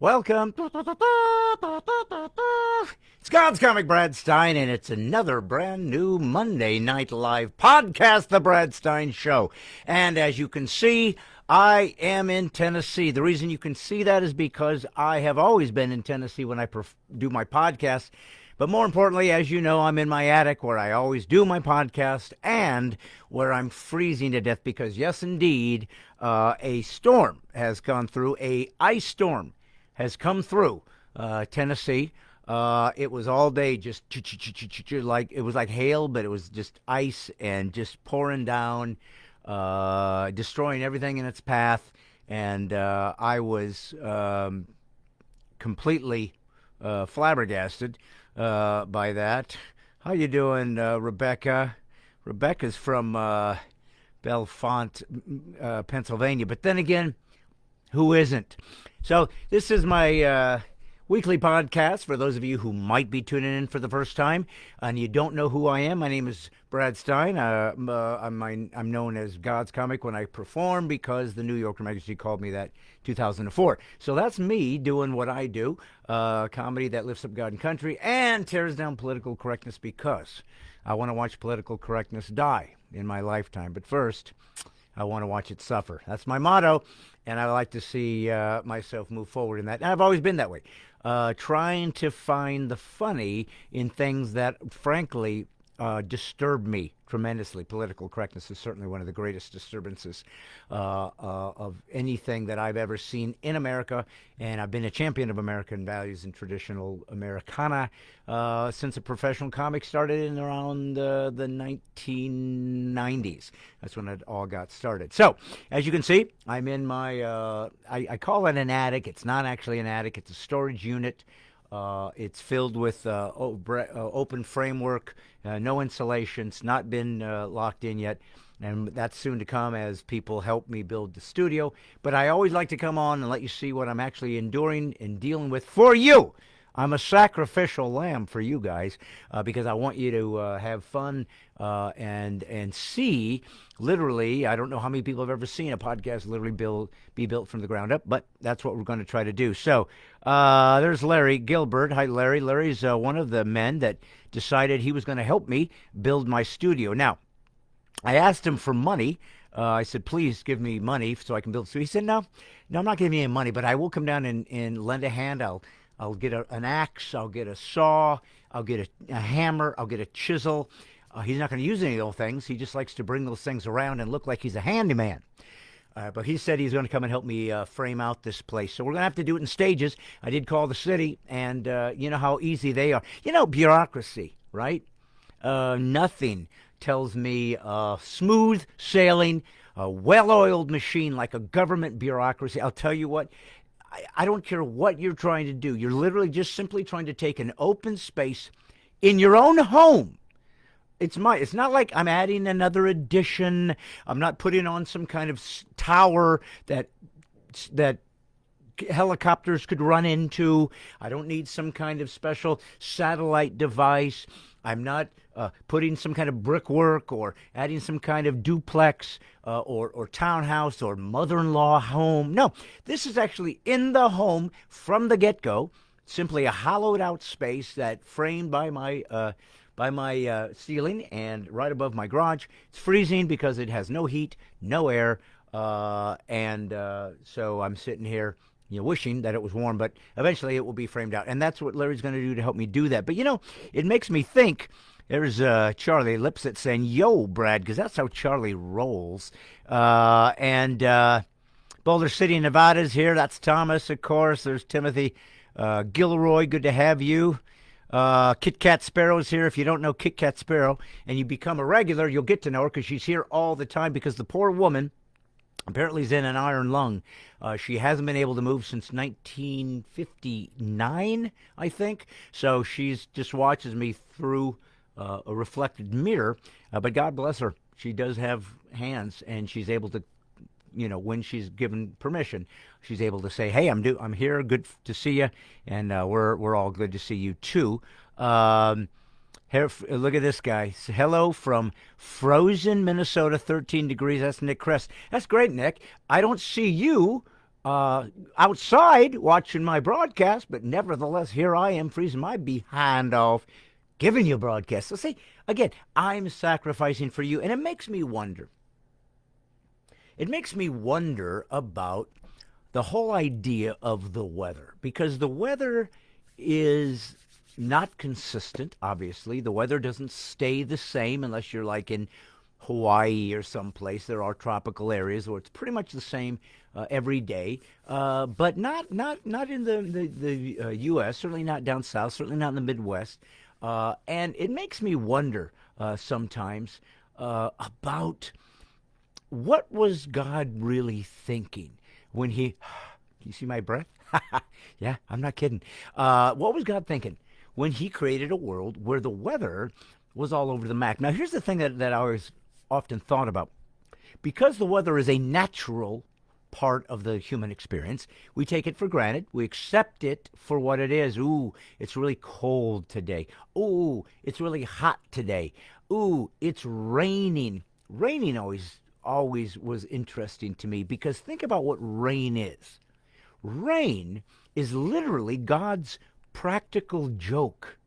Welcome. It's God's Comic Brad Stine, and it's another brand new Monday Night Live podcast, The Brad Stine Show. And as you can see, I am in Tennessee. The reason you can see that is because I have always been in Tennessee when I do my podcast. But more importantly, as you know, I'm in my attic where I always do my podcast and where I'm freezing to death because, yes, indeed, a storm has gone through, a ice storm has come through Tennessee. It was all day just like it was like hail, but it was just ice and just pouring down, destroying everything in its path. And I was completely flabbergasted by that. How you doing, Rebecca? Rebecca's from Bellefonte, Pennsylvania. But then again, who isn't? So this is my weekly podcast for those of you who might be tuning in for the first time and you don't know who I am. My name is Brad Stine. I'm known as God's Comic when I perform because the New Yorker magazine called me that 2004. So that's me doing what I do, comedy that lifts up God and country and tears down political correctness because I want to watch political correctness die in my lifetime. But first, I want to watch it suffer. That's my motto, and I like to see myself move forward in that. And I've always been that way, trying to find the funny in things that, frankly, disturb me tremendously. Political correctness is certainly one of the greatest disturbances of anything that I've ever seen in America, and I've been a champion of American values and traditional Americana since a professional comic started in around the 1990s. That's when it all got started. So, as you can see, I'm in my, I call it an attic. It's not actually an attic. It's a storage unit. It's filled with open framework, no insulation. It's not been locked in yet, and that's soon to come as people help me build the studio. But I always like to come on and let you see what I'm actually enduring and dealing with for you. I'm a sacrificial lamb for you guys because I want you to have fun and see, literally, I don't know how many people have ever seen a podcast literally be built from the ground up, but that's what we're going to try to do. So there's Larry Gilbert. Hi, Larry. Larry's one of the men that decided he was going to help me build my studio. Now, I asked him for money. I said, please give me money so I can build. So he said, no, I'm not giving you any money, but I will come down and lend a hand. I'll get an axe, I'll get a saw, I'll get a hammer, I'll get a chisel. He's not going to use any of those things. He just likes to bring those things around and look like he's a handyman. But he said he's going to come and help me frame out this place. So we're going to have to do it in stages. I did call the city, and you know how easy they are. You know, bureaucracy, right? Nothing tells me smooth sailing, a well-oiled machine like a government bureaucracy. I'll tell you what. I don't care what you're trying to do. You're literally just simply trying to take an open space in your own home. It's not like I'm adding another addition. I'm not putting on some kind of tower that helicopters could run into. I don't need some kind of special satellite device. I'm not putting some kind of brickwork or adding some kind of duplex or townhouse or mother-in-law home. No, this is actually in the home from the get-go, simply a hollowed-out space that framed by my ceiling and right above my garage. It's freezing because it has no heat, no air, and so I'm sitting here wishing that it was warm, but eventually it will be framed out. And that's what Larry's going to do to help me do that. But, it makes me think. There's Charlie Lipset saying, yo, Brad, because that's how Charlie rolls. And Boulder City, Nevada's here. That's Thomas, of course. There's Timothy Gilroy. Good to have you. Kit Kat Sparrow's here. If you don't know Kit Kat Sparrow and you become a regular, you'll get to know her because she's here all the time because the poor woman apparently is in an iron lung. She hasn't been able to move since 1959, I think. So she's just watches me through a reflected mirror. But God bless her. She does have hands, and she's able to, when she's given permission, she's able to say, "Hey, I'm here. Good to see you," and we're all good to see you too. Here, look at this guy. Hello from frozen Minnesota, 13 degrees. That's Nick Kress. That's great, Nick. I don't see you outside watching my broadcast, but nevertheless, here I am freezing my behind off, giving you broadcasts. So see, again, I'm sacrificing for you, and it makes me wonder. It makes me wonder about the whole idea of the weather, because the weather is not consistent, obviously. The weather doesn't stay the same unless you're like in Hawaii or someplace. There are tropical areas where it's pretty much the same every day, but not in the U.S., certainly not down south, certainly not in the Midwest. And it makes me wonder sometimes about what was God really thinking when he, you see my breath? Yeah, I'm not kidding. What was God thinking when he created a world where the weather was all over the map? Now, here's the thing that I always often thought about. Because the weather is a natural part of the human experience, we take it for granted. We accept it for what it is. Ooh, it's really cold today. Ooh, it's really hot today. Ooh, it's raining. Raining always was interesting to me, because think about what rain is. Rain is literally God's practical joke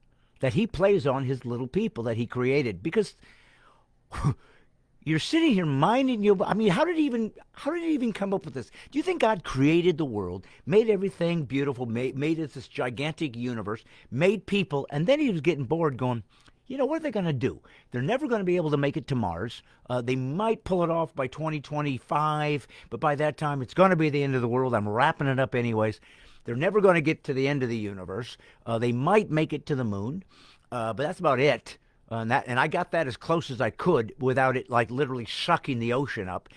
that he plays on his little people that he created. Because you're sitting here minding your, I mean, how did he even come up with this? Do you think God created the world, made everything beautiful, made it this gigantic universe, made people, and then he was getting bored going, you know, what are they going to do? They're never going to be able to make it to Mars. They might pull it off by 2025, but by that time, it's going to be the end of the world. I'm wrapping it up anyways. They're never going to get to the end of the universe. They might make it to the moon, but that's about it. And I got that as close as I could without it like literally sucking the ocean up.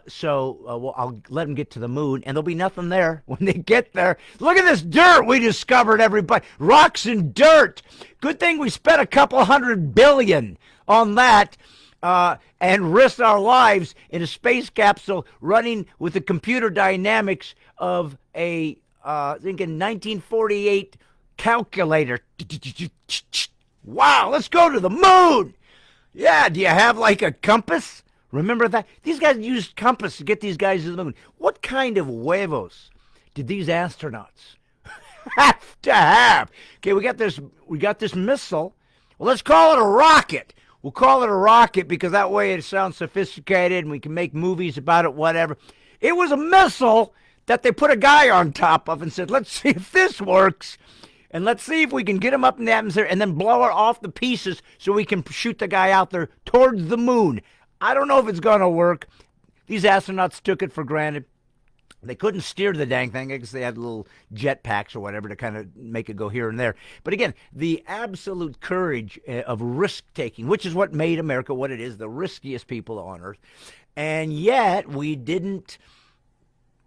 So I'll let them get to the moon, and there'll be nothing there when they get there. Look at this dirt we discovered, everybody. Rocks and dirt. Good thing we spent a couple $100 billion on that and risked our lives in a space capsule running with the computer dynamics of a, I think, a 1948 calculator. Wow, let's go to the moon. Yeah, do you have like a compass? Remember that? These guys used compass to get these guys to the moon. What kind of huevos did these astronauts have to have? Okay, we got this missile. Well, let's call it a rocket. We'll call it a rocket because that way it sounds sophisticated and we can make movies about it, whatever. It was a missile that they put a guy on top of and said, let's see if this works. And let's see if we can get him up in the atmosphere and then blow it off the pieces so we can shoot the guy out there towards the moon. I don't know if it's going to work. These astronauts took it for granted. They couldn't steer the dang thing. I guess they had little jet packs or whatever to kind of make it go here and there. But again, the absolute courage of risk-taking, which is what made America what it is, the riskiest people on earth. And yet we didn't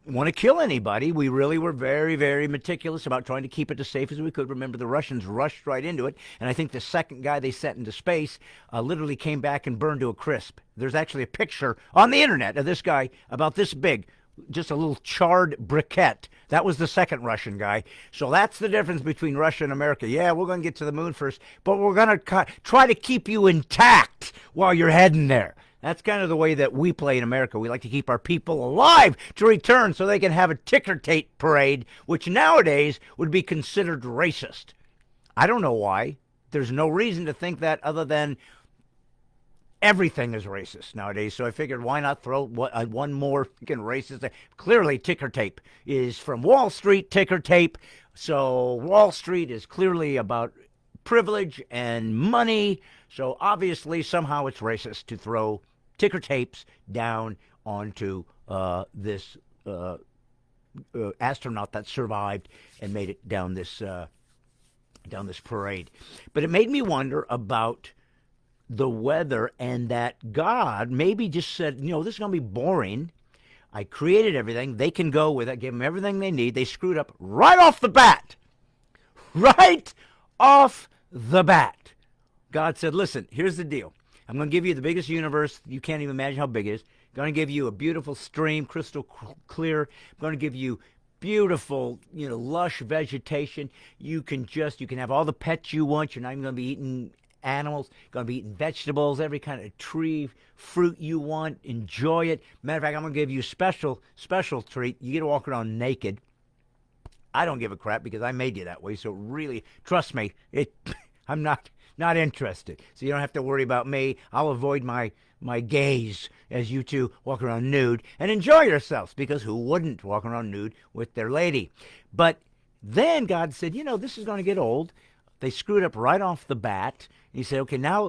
want to kill anybody. We really were very, very meticulous about trying to keep it as safe as we could. Remember, the Russians rushed right into it, and I think the second guy they sent into space literally came back and burned to a crisp. There's actually a picture on the internet of this guy about this big, just a little charred briquette. That was the second Russian guy. So that's the difference between Russia and America. Yeah, we're going to get to the moon first, but we're going to try to keep you intact while you're heading there. That's kind of the way that we play in America. We like to keep our people alive to return so they can have a ticker tape parade, which nowadays would be considered racist. I don't know why. There's no reason to think that other than everything is racist nowadays. So I figured, why not throw one more freaking racist? Clearly, ticker tape is from Wall Street, ticker tape. So Wall Street is clearly about privilege and money. So obviously, somehow it's racist to throw ticker tapes down onto this astronaut that survived and made it down this parade. But it made me wonder about the weather, and that God maybe just said, you know, this is going to be boring. I created everything. They can go with it. Gave them everything they need. They screwed up right off the bat. Right off the bat. God said, listen, here's the deal. I'm going to give you the biggest universe. You can't even imagine how big it is. I'm going to give you a beautiful stream, crystal clear. I'm going to give you beautiful, lush vegetation. You can have all the pets you want. You're not even going to be eating animals, going to be eating vegetables, every kind of tree, fruit you want. Enjoy it. Matter of fact, I'm going to give you a special treat. You get to walk around naked. I don't give a crap because I made you that way. So really, trust me, I'm not interested. So you don't have to worry about me. I'll avoid my gaze as you two walk around nude and enjoy yourselves, because who wouldn't walk around nude with their lady? But then God said, this is going to get old. They screwed up right off the bat. He said, okay, now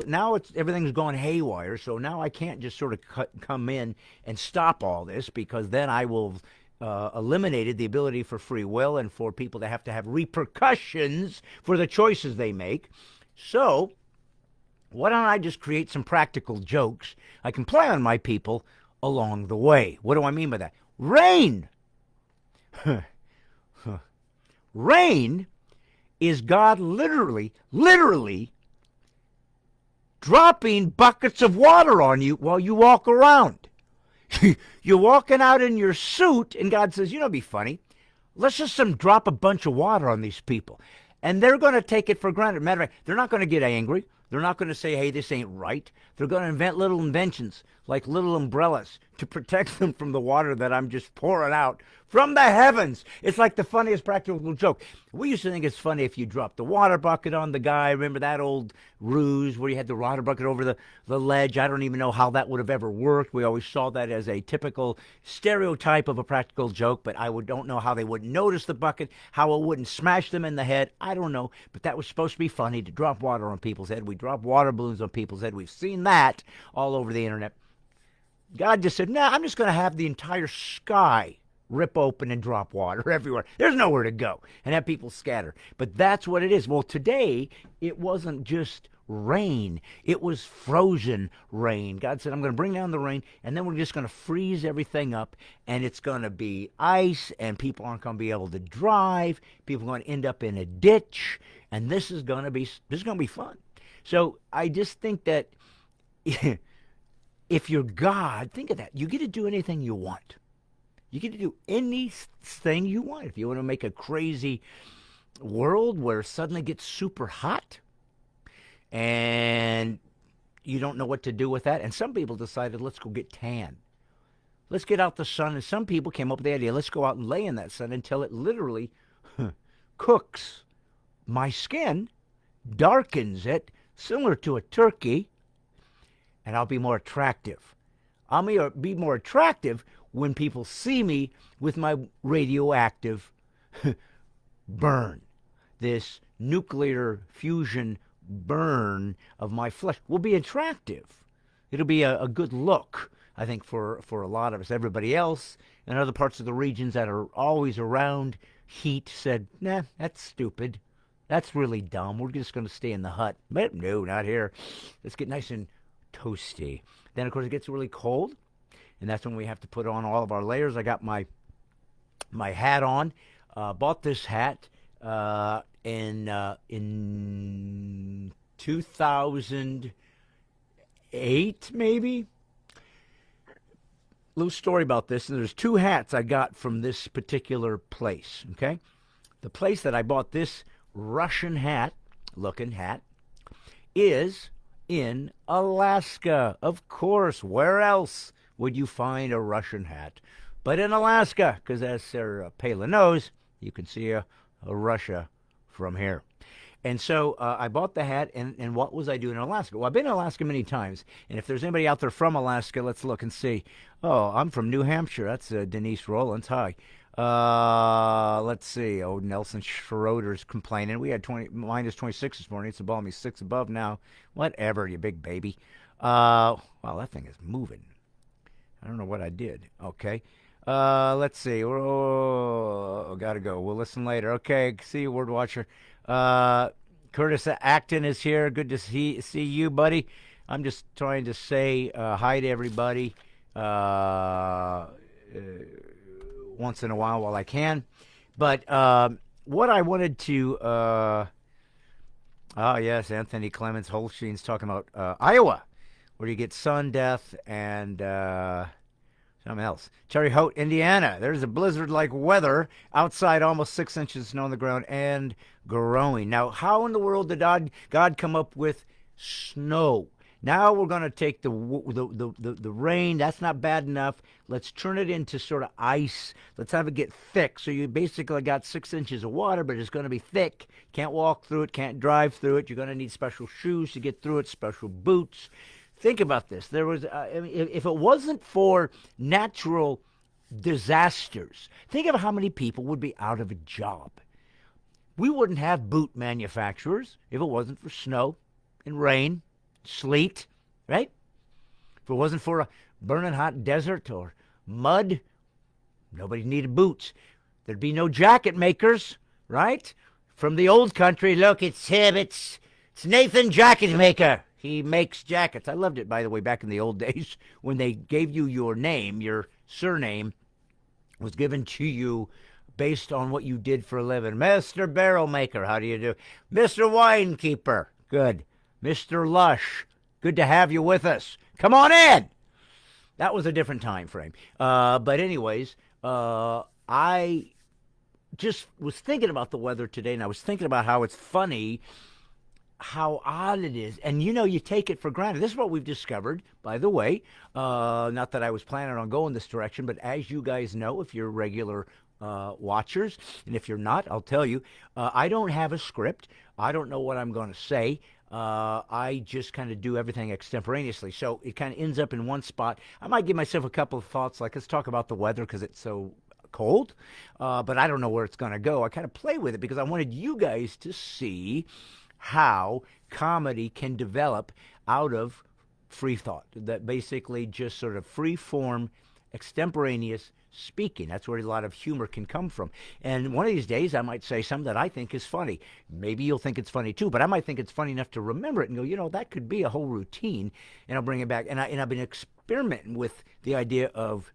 everything's going haywire, so now I can't just sort of come in and stop all this, because then I will eliminated the ability for free will and for people to have repercussions for the choices they make. So why don't I just create some practical jokes I can play on my people along the way? What do I mean by that? Rain. Rain is God literally dropping buckets of water on you while you walk around. You're walking out in your suit, and God says, it'd be funny. Let's just drop a bunch of water on these people. And they're going to take it for granted. Matter of fact, they're not going to get angry. They're not going to say, hey, this ain't right. They're going to invent little inventions, like little umbrellas, to protect them from the water that I'm just pouring out from the heavens. It's like the funniest practical joke. We used to think it's funny if you dropped the water bucket on the guy. Remember that old ruse where you had the water bucket over the ledge? I don't even know how that would have ever worked. We always saw that as a typical stereotype of a practical joke, but don't know how they wouldn't notice the bucket, how it wouldn't smash them in the head. I don't know, but that was supposed to be funny, to drop water on people's head. We drop water balloons on people's head. We've seen that all over the internet. God just said, I'm just going to have the entire sky rip open and drop water everywhere. There's nowhere to go, and have people scatter. But that's what it is. Well, today, it wasn't just rain. It was frozen rain. God said, I'm going to bring down the rain, and then we're just going to freeze everything up, and it's going to be ice, and people aren't going to be able to drive. People are going to end up in a ditch, and this is going to be fun. So I just think that if you're God, think of that. You get to do anything you want. You get to do anything you want. If you want to make a crazy world where it suddenly gets super hot and you don't know what to do with that. And some people decided, let's go get tan. Let's get out the sun. And some people came up with the idea, let's go out and lay in that sun until it literally cooks my skin, darkens it, similar to a turkey, and I'll be more attractive. I'll be more attractive when people see me with my radioactive burn. This nuclear fusion burn of my flesh will be attractive. It'll be a good look, I think, for a lot of us. Everybody else in other parts of the regions that are always around heat said, nah, that's stupid. That's really dumb. We're just going to stay in the hut. But no, not here. Let's get nice and toasty. Then, of course, it gets really cold, and that's when we have to put on all of our layers. I got my hat on. Bought this hat in 2008, maybe. Little story about this. And there's two hats I got from this particular place. Okay, the place that I bought this Russian hat-looking hat is in Alaska. Of course, where else would you find a Russian hat but in Alaska? Because as Sarah Palin knows, you can see a Russia from here. And so I bought the hat, and what was I doing in Alaska? Well, I've been in Alaska many times, and if there's anybody out there from Alaska, let's look and see. Oh, I'm from New Hampshire. That's Denise Rollins. Hi. Let's see. Oh, Nelson Schroeder's complaining. We had minus 26 this morning. It's above me, 6 above now. Whatever, you big baby. Wow, that thing is moving. I don't know what I did. Okay. Let's see. Oh, gotta go. We'll listen later. Okay. See you, Word Watcher. Curtis Acton is here. Good to see you, buddy. I'm just trying to say hi to everybody once in a while I can. But what I wanted to yes, Anthony Clemens Holstein's talking about Iowa, where you get sun death and something else. Cherry Haute, Indiana. There's a blizzard-like weather outside, almost 6 inches of snow on the ground and growing. Now, how in the world did God come up with snow. Now we're going to take the rain. That's not bad enough. Let's turn it into sort of ice. Let's have it get thick. So you basically got 6 inches of water, but it's going to be thick. Can't walk through it. Can't drive through it. You're going to need special shoes to get through it. Special boots. Think about this. There was, I mean, if it wasn't for natural disasters, think of how many people would be out of a job. We wouldn't have boot manufacturers if it wasn't for snow and rain, sleet, right? If it wasn't for a burning hot desert or mud, nobody needed boots. There'd be no jacket makers, right? From the old country, look, it's him, it's Nathan Jacket Maker. He makes jackets. I loved it, by the way, back in the old days when they gave you your name, your surname was given to you based on what you did for a living. Mr. Barrel Maker, how do you do? Mr. Winekeeper, good. Mr. Lush, good to have you with us. Come on in. That was a different time frame. But anyways, I just was thinking about the weather today, and I was thinking about how it's funny how odd it is. And, you know, you take it for granted. This is what we've discovered, by the way. Not that I was planning on going this direction, but as you guys know, if you're regular watchers, and if you're not, I'll tell you, I don't have a script. I don't know what I'm going to say. I just kind of do everything extemporaneously. So it kind of ends up in one spot. I might give myself a couple of thoughts, like let's talk about the weather because it's so cold, but I don't know where it's going to go. I kind of play with it because I wanted you guys to see how comedy can develop out of free thought, that basically just sort of free form, extemporaneous speaking. That's where a lot of humor can come from. And one of these days I might say something that I think is funny. Maybe you'll think it's funny too, but I might think it's funny enough to remember it and go, you know, that could be a whole routine, and I'll bring it back. And I've been experimenting with the idea of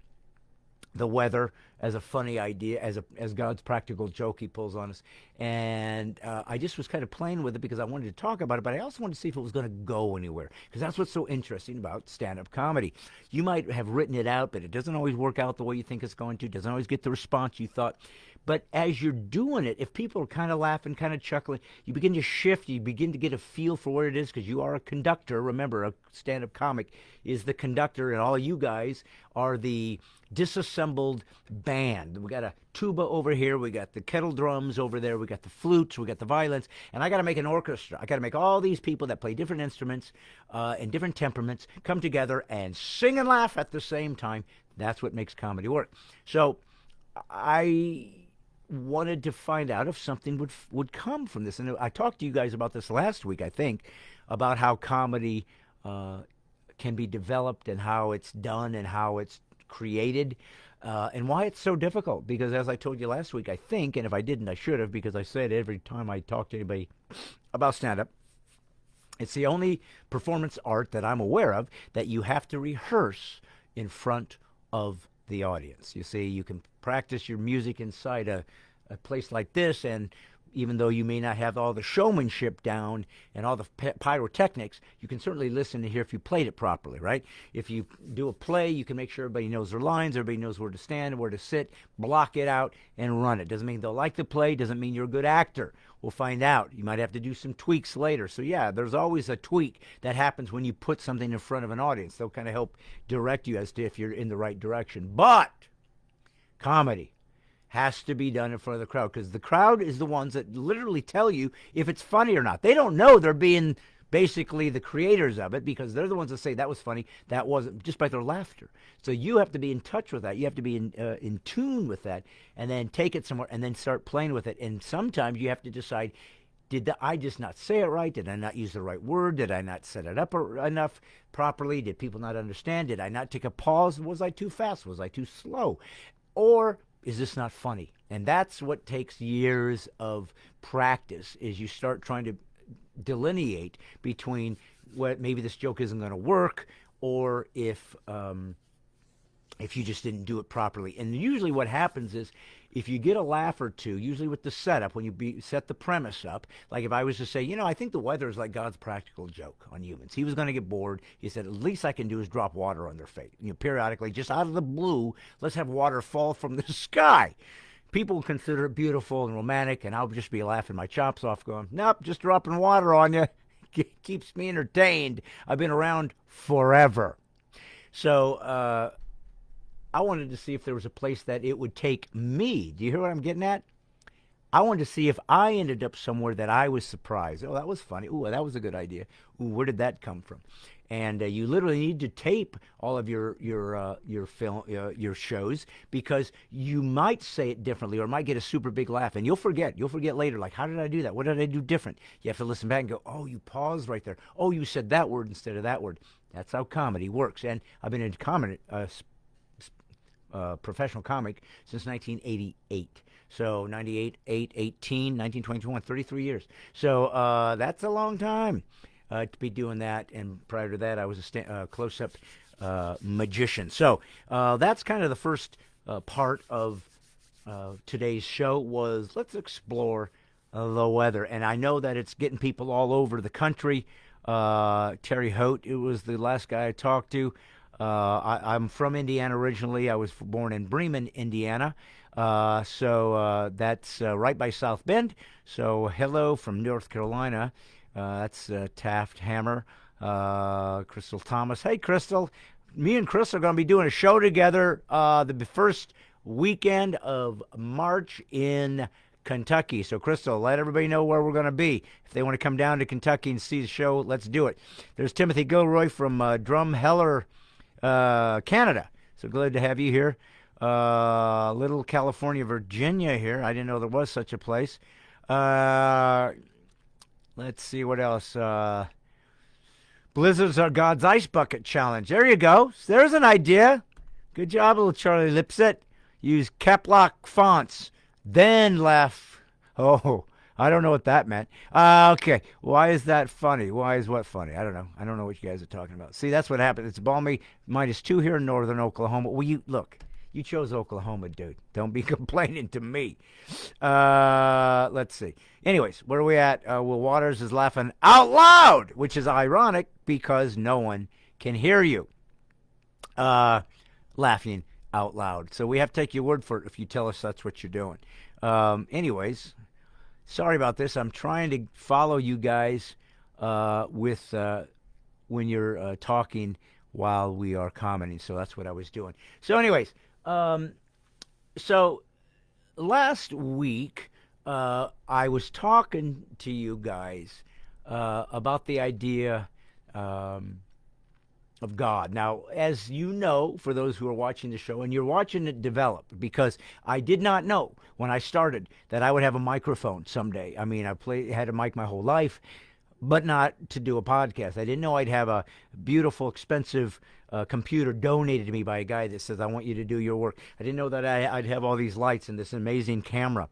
the weather as a funny idea, as God's practical joke he pulls on us. And I just was kind of playing with it because I wanted to talk about it, but I also wanted to see if it was going to go anywhere, because that's what's so interesting about stand-up comedy. You might have written it out, but it doesn't always work out the way you think it's going to. It doesn't always get the response you thought. But as you're doing it, if people are kind of laughing, kind of chuckling, you begin to shift, you begin to get a feel for what it is, because you are a conductor. Remember, a stand-up comic is the conductor, and all you guys are the disassembled band. We got a tuba over here, we got the kettle drums over there, we got the flutes, we got the violins, and I got to make an orchestra. I got to make all these people that play different instruments and different temperaments come together and sing and laugh at the same time. That's what makes comedy work. So I wanted to find out if something would come from this. And I talked to you guys about this last week, I think, about how comedy can be developed and how it's done and how it's created and why it's so difficult. Because as I told you last week, I think, and if I didn't, I should have, because I said every time I talk to anybody about stand-up, it's the only performance art that I'm aware of that you have to rehearse in front of the audience. You see, you can practice your music inside a place like this, and even though you may not have all the showmanship down and all the pyrotechnics, you can certainly listen to hear if you played it properly, right? If you do a play, you can make sure everybody knows their lines, everybody knows where to stand, where to sit, block it out, and run it. Doesn't mean they'll like the play, doesn't mean you're a good actor. We'll find out. You might have to do some tweaks later. So yeah, there's always a tweak that happens when you put something in front of an audience. They'll kind of help direct you as to if you're in the right direction. But comedy has to be done in front of the crowd, because the crowd is the ones that literally tell you if it's funny or not. They don't know they're being basically the creators of it, because they're the ones that say that was funny, that wasn't, just by their laughter. So you have to be in touch with that. You have to be in tune with that, and then take it somewhere and then start playing with it. And sometimes you have to decide, did I just not say it right? Did I not use the right word? Did I not set it up enough properly? Did people not understand? Did I not take a pause? Was I too fast? Was I too slow? Or is this not funny? And that's what takes years of practice, is you start trying to delineate between what maybe this joke isn't going to work, or if you just didn't do it properly. And usually what happens is, if you get a laugh or two, usually with the setup, when you set the premise up, like if I was to say, you know, I think the weather is like God's practical joke on humans. He was going to get bored. He said, at least I can do is drop water on their face. You know, periodically, just out of the blue, let's have water fall from the sky. People will consider it beautiful and romantic, and I'll just be laughing my chops off going, nope, just dropping water on you. keeps me entertained. I've been around forever. So I wanted to see if there was a place that it would take me. Do you hear what I'm getting at? I wanted to see if I ended up somewhere that I was surprised. Oh, that was funny. Ooh, that was a good idea. Ooh, where did that come from? And you literally need to tape all of your film your shows, because you might say it differently or might get a super big laugh, and you'll forget. You'll forget later. Like, how did I do that? What did I do different? You have to listen back and go, oh, you paused right there. Oh, you said that word instead of that word. That's how comedy works. And I've been in comedy, professional comic since 1988. So 98, 8, 18, 19, 20, 21, 33 years. So that's a long time to be doing that. And prior to that, I was a close-up magician. So that's kind of the first part of today's show was let's explore the weather. And I know that it's getting people all over the country. Terry Hote, it was the last guy I talked to. I'm from Indiana originally. I was born in Bremen, Indiana. So that's right by South Bend. So hello from North Carolina. That's Taft Hammer, Crystal Thomas. Hey, Crystal. Me and Crystal are going to be doing a show together the first weekend of March in Kentucky. So, Crystal, let everybody know where we're going to be. If they want to come down to Kentucky and see the show, let's do it. There's Timothy Gilroy from Drumheller, Canada. So glad to have you here. Little California, Virginia here. I didn't know there was such a place. Let's see what else. Blizzards are God's Ice Bucket Challenge. There you go. There's an idea. Good job, little Charlie Lipset. Use cap lock fonts. Then laugh. Oh, I don't know what that meant. Okay. Why is that funny? Why is what funny? I don't know. I don't know what you guys are talking about. See, that's what happened. It's balmy -2 here in northern Oklahoma. Well, look. You chose Oklahoma, dude. Don't be complaining to me. Let's see. Anyways, where are we at? Will Waters is laughing out loud, which is ironic because no one can hear you laughing out loud. So we have to take your word for it if you tell us that's what you're doing. Anyways, sorry about this. I'm trying to follow you guys with when you're talking while we are commenting. So that's what I was doing. So anyways, so last week I was talking to you guys about the idea of God. Now, as you know, for those who are watching the show, and you're watching it develop, because I did not know when I started that I would have a microphone someday. I mean, had a mic my whole life, but not to do a podcast. I didn't know I'd have a beautiful, expensive computer donated to me by a guy that says, I want you to do your work. I didn't know that I'd have all these lights and this amazing camera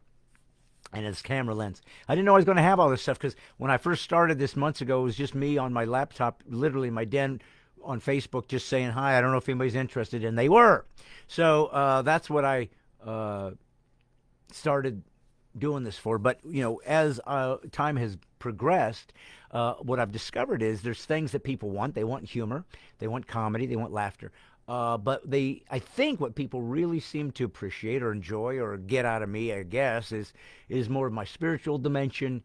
and this camera lens. I didn't know I was going to have all this stuff, because when I first started this months ago, it was just me on my laptop, literally in my den on Facebook, just saying hi. I don't know if anybody's interested, and they were. So that's what I started doing this for. But, you know, as time has progressed, what I've discovered is there's things that people want. They want humor, they want comedy, they want laughter. But I think what people really seem to appreciate or enjoy or get out of me, I guess, is more of my spiritual dimension,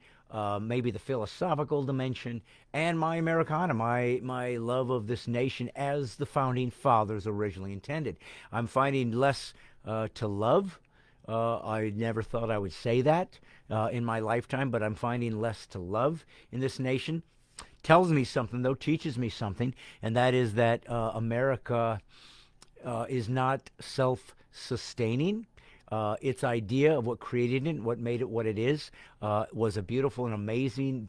maybe the philosophical dimension, and my Americana, my love of this nation as the founding fathers originally intended. I'm finding less to love. I never thought I would say that in my lifetime, but I'm finding less to love in this nation. Tells me something, though, teaches me something, and that is that America is not self-sustaining. Its idea of what created it, what made it what it is, was a beautiful and amazing,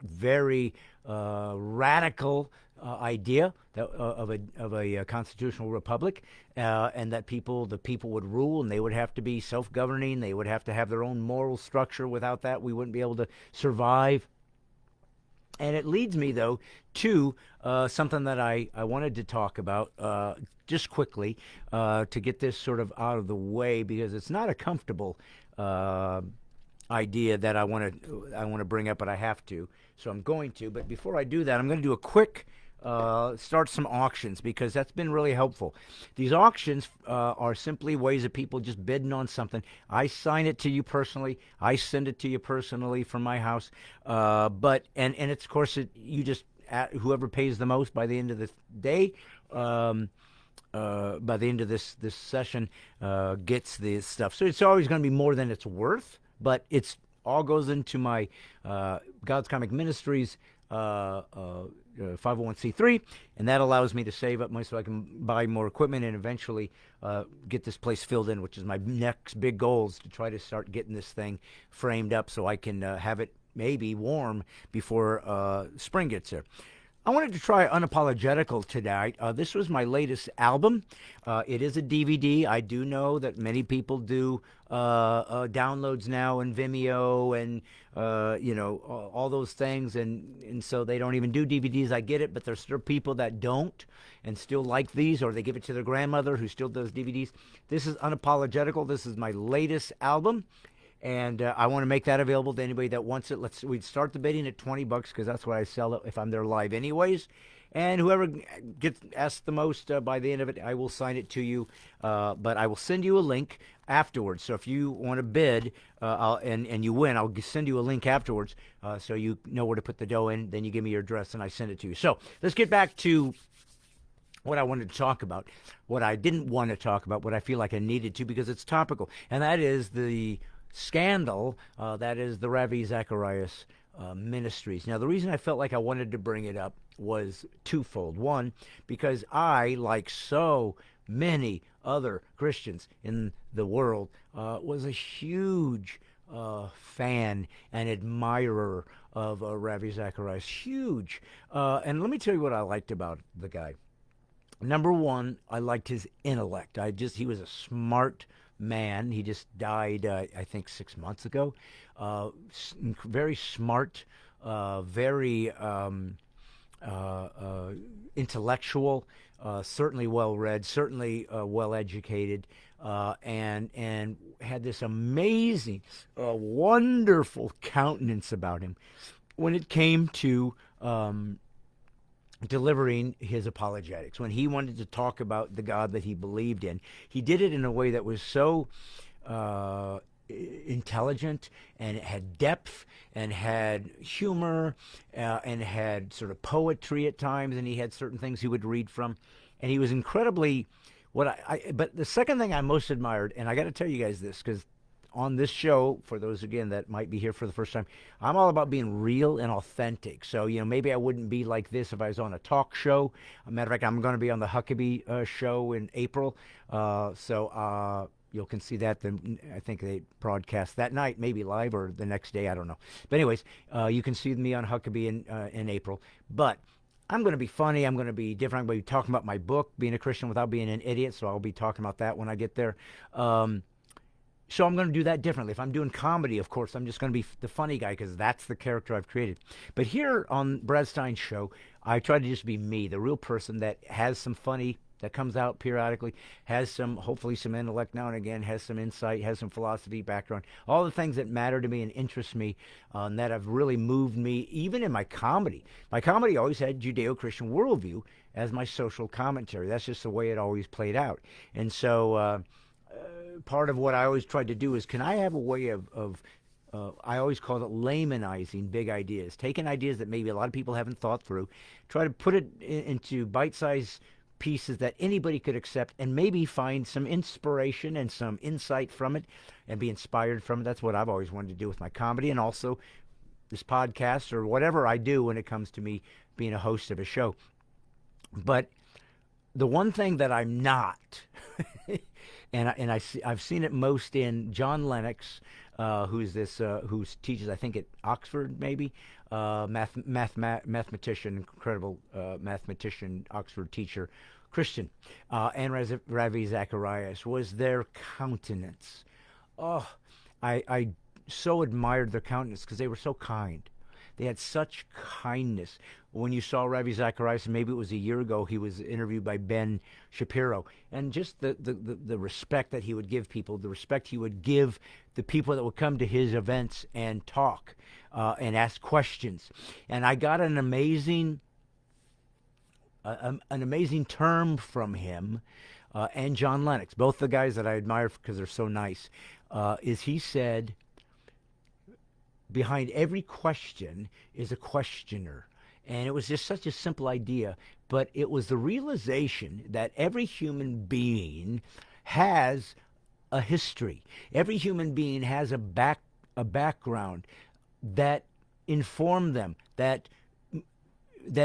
very radical idea of a constitutional republic, and that the people would rule, and they would have to be self-governing. They would have to have their own moral structure. Without that, we wouldn't be able to survive. And it leads me, though, to something that I wanted to talk about just quickly to get this sort of out of the way, because it's not a comfortable idea that I want to bring up, but I have to. So I'm going to. But before I do that, I'm going to do a quick start some auctions, because that's been really helpful. These auctions are simply ways of people just bidding on something. I sign it to you personally. I send it to you personally from my house. And it's, of course, you just, whoever pays the most by the end of the day, by the end of this session, gets the stuff. So it's always going to be more than it's worth, but it's all goes into my God's Comic Ministries 501c3, and that allows me to save up money so I can buy more equipment and eventually get this place filled in, which is my next big goal, is to try to start getting this thing framed up so I can have it maybe warm before spring gets here. I wanted to try Unapologetical tonight. This was my latest album. It is a DVD. I do know that many people do downloads now in Vimeo and all those things, and so they don't even do DVDs. I get it, but there's still people that don't and still like these, or they give it to their grandmother who still does DVDs. This is Unapologetical. This is my latest album. And I want to make that available to anybody that wants it. We'd start the bidding at $20 because that's what I sell it if I'm there live anyways. And whoever gets asked the most by the end of it, I will sign it to you. But I will send you a link afterwards. So if you want to bid and you win, I'll send you a link afterwards so you know where to put the dough in. Then you give me your address and I send it to you. So let's get back to what I wanted to talk about, what I didn't want to talk about, what I feel like I needed to because it's topical. And that is the scandal that is the Ravi Zacharias Ministries. Now, the reason I felt like I wanted to bring it up was twofold. One, because I, like so many other Christians in the world, was a huge fan and admirer of Ravi Zacharias. Huge. And let me tell you what I liked about the guy. Number one, I liked his intellect. He was a smart man. He just died, I think, 6 months ago. Very smart, very intellectual, certainly well-read, certainly well-educated, and had this amazing, wonderful countenance about him when it came to delivering his apologetics. When he wanted to talk about the God that he believed in, he did it in a way that was so intelligent, and it had depth and had humor and had sort of poetry at times, and he had certain things he would read from, and he was incredibly but the second thing I most admired, and I got to tell you guys this because on this show, for those, again, that might be here for the first time, I'm all about being real and authentic. So, maybe I wouldn't be like this if I was on a talk show. As a matter of fact, I'm going to be on the Huckabee show in April. So you can see that. I think they broadcast that night, maybe live or the next day. I don't know. But anyways, you can see me on Huckabee in April. But I'm going to be funny. I'm going to be different. I'm going to be talking about my book, Being a Christian Without Being an Idiot. So I'll be talking about that when I get there. So I'm going to do that differently. If I'm doing comedy, of course, I'm just going to be the funny guy because that's the character I've created. But here on Brad Stine's show, I try to just be me, the real person that has some funny that comes out periodically, has hopefully some intellect now and again, has some insight, has some philosophy background, all the things that matter to me and interest me, and that have really moved me, even in my comedy. My comedy always had Judeo-Christian worldview as my social commentary. That's just the way it always played out. And so part of what I always tried to do is, can I have a way of I always call it laymanizing big ideas, taking ideas that maybe a lot of people haven't thought through, try to put it into bite-sized pieces that anybody could accept and maybe find some inspiration and some insight from it and be inspired from it. That's what I've always wanted to do with my comedy and also this podcast or whatever I do when it comes to me being a host of a show. But the one thing that I'm not, and I've seen it most in John Lennox, who teaches, I think, at Oxford, maybe, mathematician, incredible mathematician, Oxford teacher, Christian, and Ravi Zacharias, was their countenance. Oh, I so admired their countenance because they were so kind. They had such kindness. When you saw Ravi Zacharias, maybe it was a year ago, he was interviewed by Ben Shapiro, and just the respect that he would give people, the respect he would give the people that would come to his events and talk and ask questions. And I got an amazing an amazing term from him and John Lennox, both the guys that I admire because they're so nice, is he said, behind every question is a questioner. And it was just such a simple idea, but it was the realization that every human being has a history. Every human being has a background that informed them, that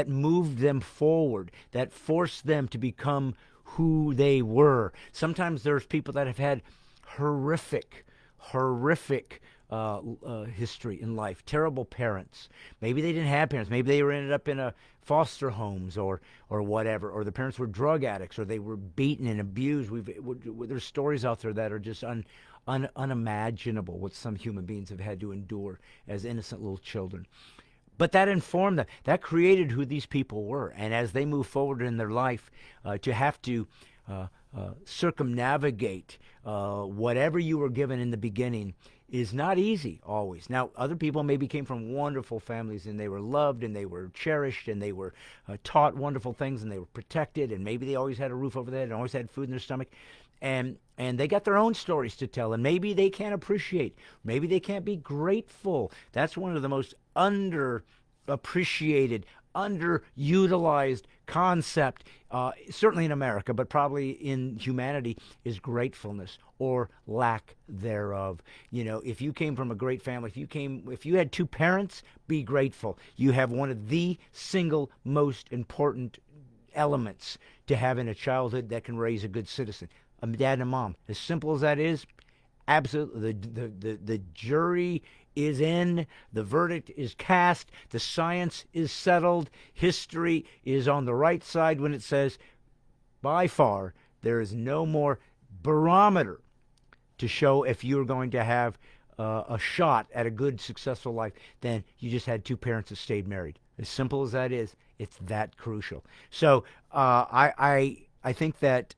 moved them forward, that forced them to become who they were. Sometimes there's people that have had horrific history in life, terrible parents. Maybe they didn't have parents. Maybe they were ended up in a foster homes or whatever, or the parents were drug addicts, or they were beaten and abused. There's stories out there that are just unimaginable what some human beings have had to endure as innocent little children. But that informed them. That created who these people were. And as they move forward in their life, to have to circumnavigate whatever you were given in the beginning is not easy always. Now, other people maybe came from wonderful families and they were loved and they were cherished and they were taught wonderful things and they were protected, and maybe they always had a roof over their head and always had food in their stomach. And they got their own stories to tell, and maybe they can't appreciate, maybe they can't be grateful. That's one of the most underappreciated, underutilized concept, certainly in America, but probably in humanity, is gratefulness or lack thereof. You know, if you came from a great family, if you had two parents, be grateful. You have one of the single most important elements to have in a childhood that can raise a good citizen: a dad and a mom. As simple as that is, absolutely, the jury is in, the verdict is cast, the science is settled, history is on the right side when it says, by far, there is no more barometer to show if you're going to have a shot at a good, successful life than you just had two parents that stayed married. As simple as that is, it's that crucial. So I think that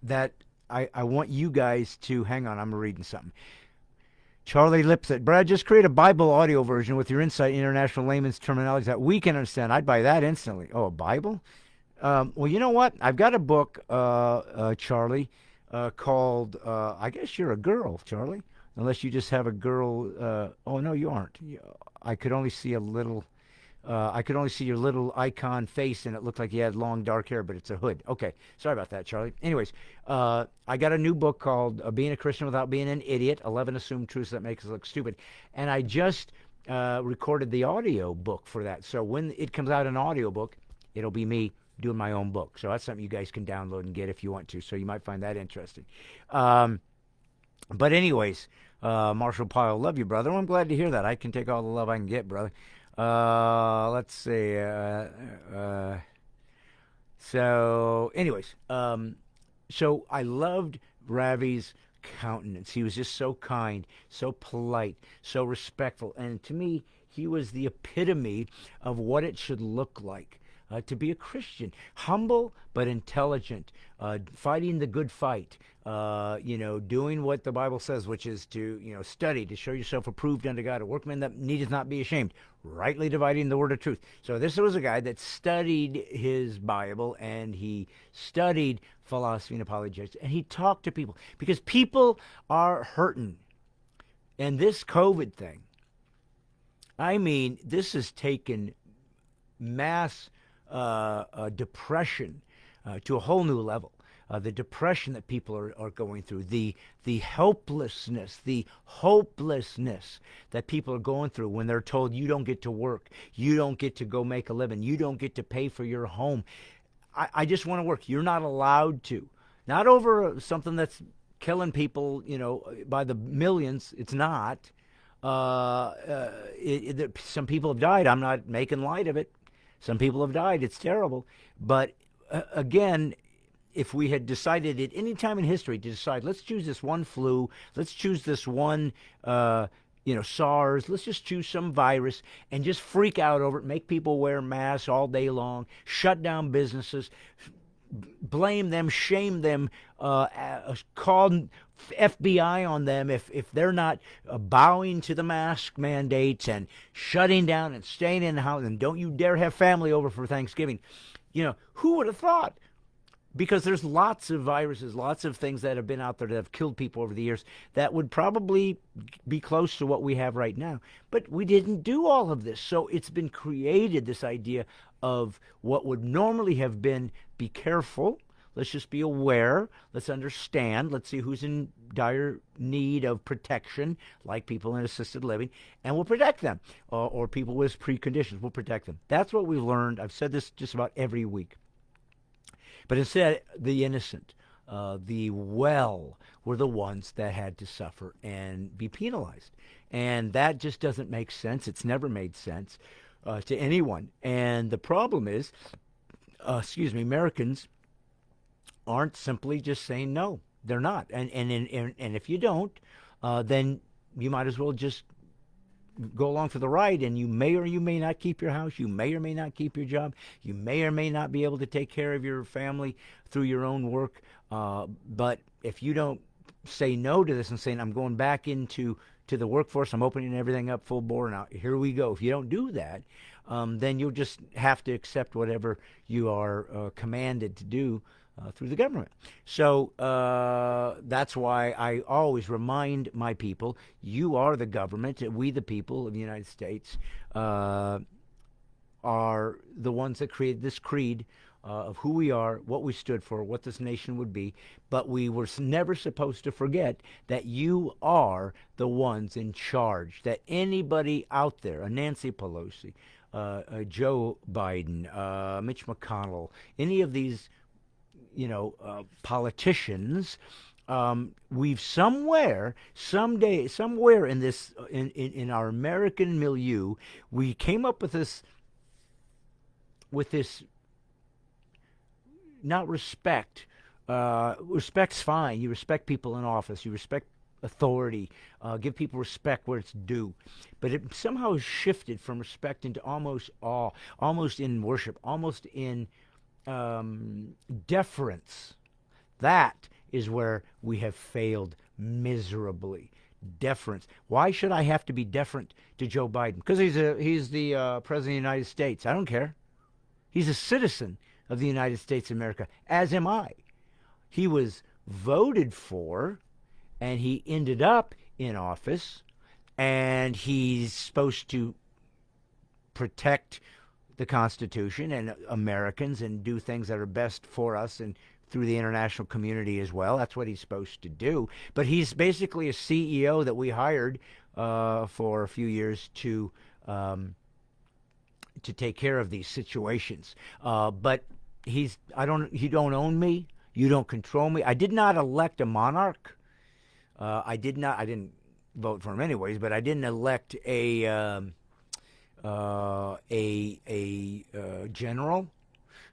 that I want you guys to hang on. I'm reading something. Charlie Lipset, Brad, just create a Bible audio version with your insight, international layman's terminology that we can understand. I'd buy that instantly. Oh, a Bible? Well, you know what? I've got a book, Charlie, called, I guess you're a girl, Charlie, unless you just have a girl. Oh, no, you aren't. I could only see a little. I could only see your little icon face, and it looked like you had long, dark hair, but it's a hood. Okay, sorry about that, Charlie. Anyways, I got a new book called Being a Christian Without Being an Idiot, 11 Assumed Truths That Make Us Look Stupid. And I just recorded the audio book for that. So when it comes out in audio book, it'll be me doing my own book. So that's something you guys can download and get if you want to. So you might find that interesting. But anyways, Marshall Pyle, love you, brother. Well, I'm glad to hear that. I can take all the love I can get, brother. Let's see. So anyways, so I loved Ravi's countenance. He was just so kind, so polite, so respectful. And to me, he was the epitome of what it should look like to be a Christian. Humble but intelligent, fighting the good fight, doing what the Bible says, which is to, study, to show yourself approved unto God, a workman that needeth not be ashamed, rightly dividing the word of truth. So this was a guy that studied his Bible, and he studied philosophy and apologetics, and he talked to people, because people are hurting. And this COVID thing, I mean, this has taken mass depression to a whole new level. The depression that people are going through, the helplessness, the hopelessness that people are going through when they're told you don't get to work, you don't get to go make a living, you don't get to pay for your home. I just want to work. You're not allowed to. Not over something that's killing people, by the millions. It's not. Some people have died. I'm not making light of it. Some people have died. It's terrible. But again, if we had decided at any time in history to decide, let's choose this one flu, let's choose this one, SARS, let's just choose some virus and just freak out over it, make people wear masks all day long, shut down businesses, blame them, shame them, call FBI on them if they're not bowing to the mask mandates and shutting down and staying in the house, and don't you dare have family over for Thanksgiving. Who would have thought? Because there's lots of viruses, lots of things that have been out there that have killed people over the years that would probably be close to what we have right now. But we didn't do all of this. So it's been created, this idea of what would normally have been, be careful, let's just be aware, let's understand, let's see who's in dire need of protection, like people in assisted living, and we'll protect them. Or people with preconditions, we'll protect them. That's what we've learned. I've said this just about every week. But instead, the innocent, the well, were the ones that had to suffer and be penalized. And that just doesn't make sense. It's never made sense to anyone. And the problem is, Americans aren't simply just saying no. They're not. And if you don't, then you might as well just go along for the ride, and you may or you may not keep your house. You may or may not keep your job. You may or may not be able to take care of your family through your own work. But if you don't say no to this and saying, I'm going back into the workforce, I'm opening everything up full bore, now here we go. If you don't do that, then you'll just have to accept whatever you are commanded to do through the government. So that's why I always remind my people, you are the government. We, the people of the United States, are the ones that created this creed of who we are, what we stood for, what this nation would be. But we were never supposed to forget that you are the ones in charge, that anybody out there, a Nancy Pelosi, Joe Biden, Mitch McConnell, any of these politicians, we've somewhere in this in our American milieu, we came up with this not respect. Respect's fine. You respect people in office. You respect authority. Give people respect where it's due. But it somehow has shifted from respect into almost awe, almost in worship, almost in deference. That is where we have failed miserably. Deference. Why should I have to be deferent to Joe Biden? Because he's the president of the United States. I don't care. He's a citizen of the United States of America, as am I. He was voted for, and he ended up in office, and he's supposed to protect the Constitution and Americans and do things that are best for us and through the international community as well. That's what he's supposed to do. But he's basically a CEO that we hired for a few years to take care of these situations. But he don't own me. You don't control me. I did not elect a monarch. I didn't vote for him anyways, but I didn't elect a general.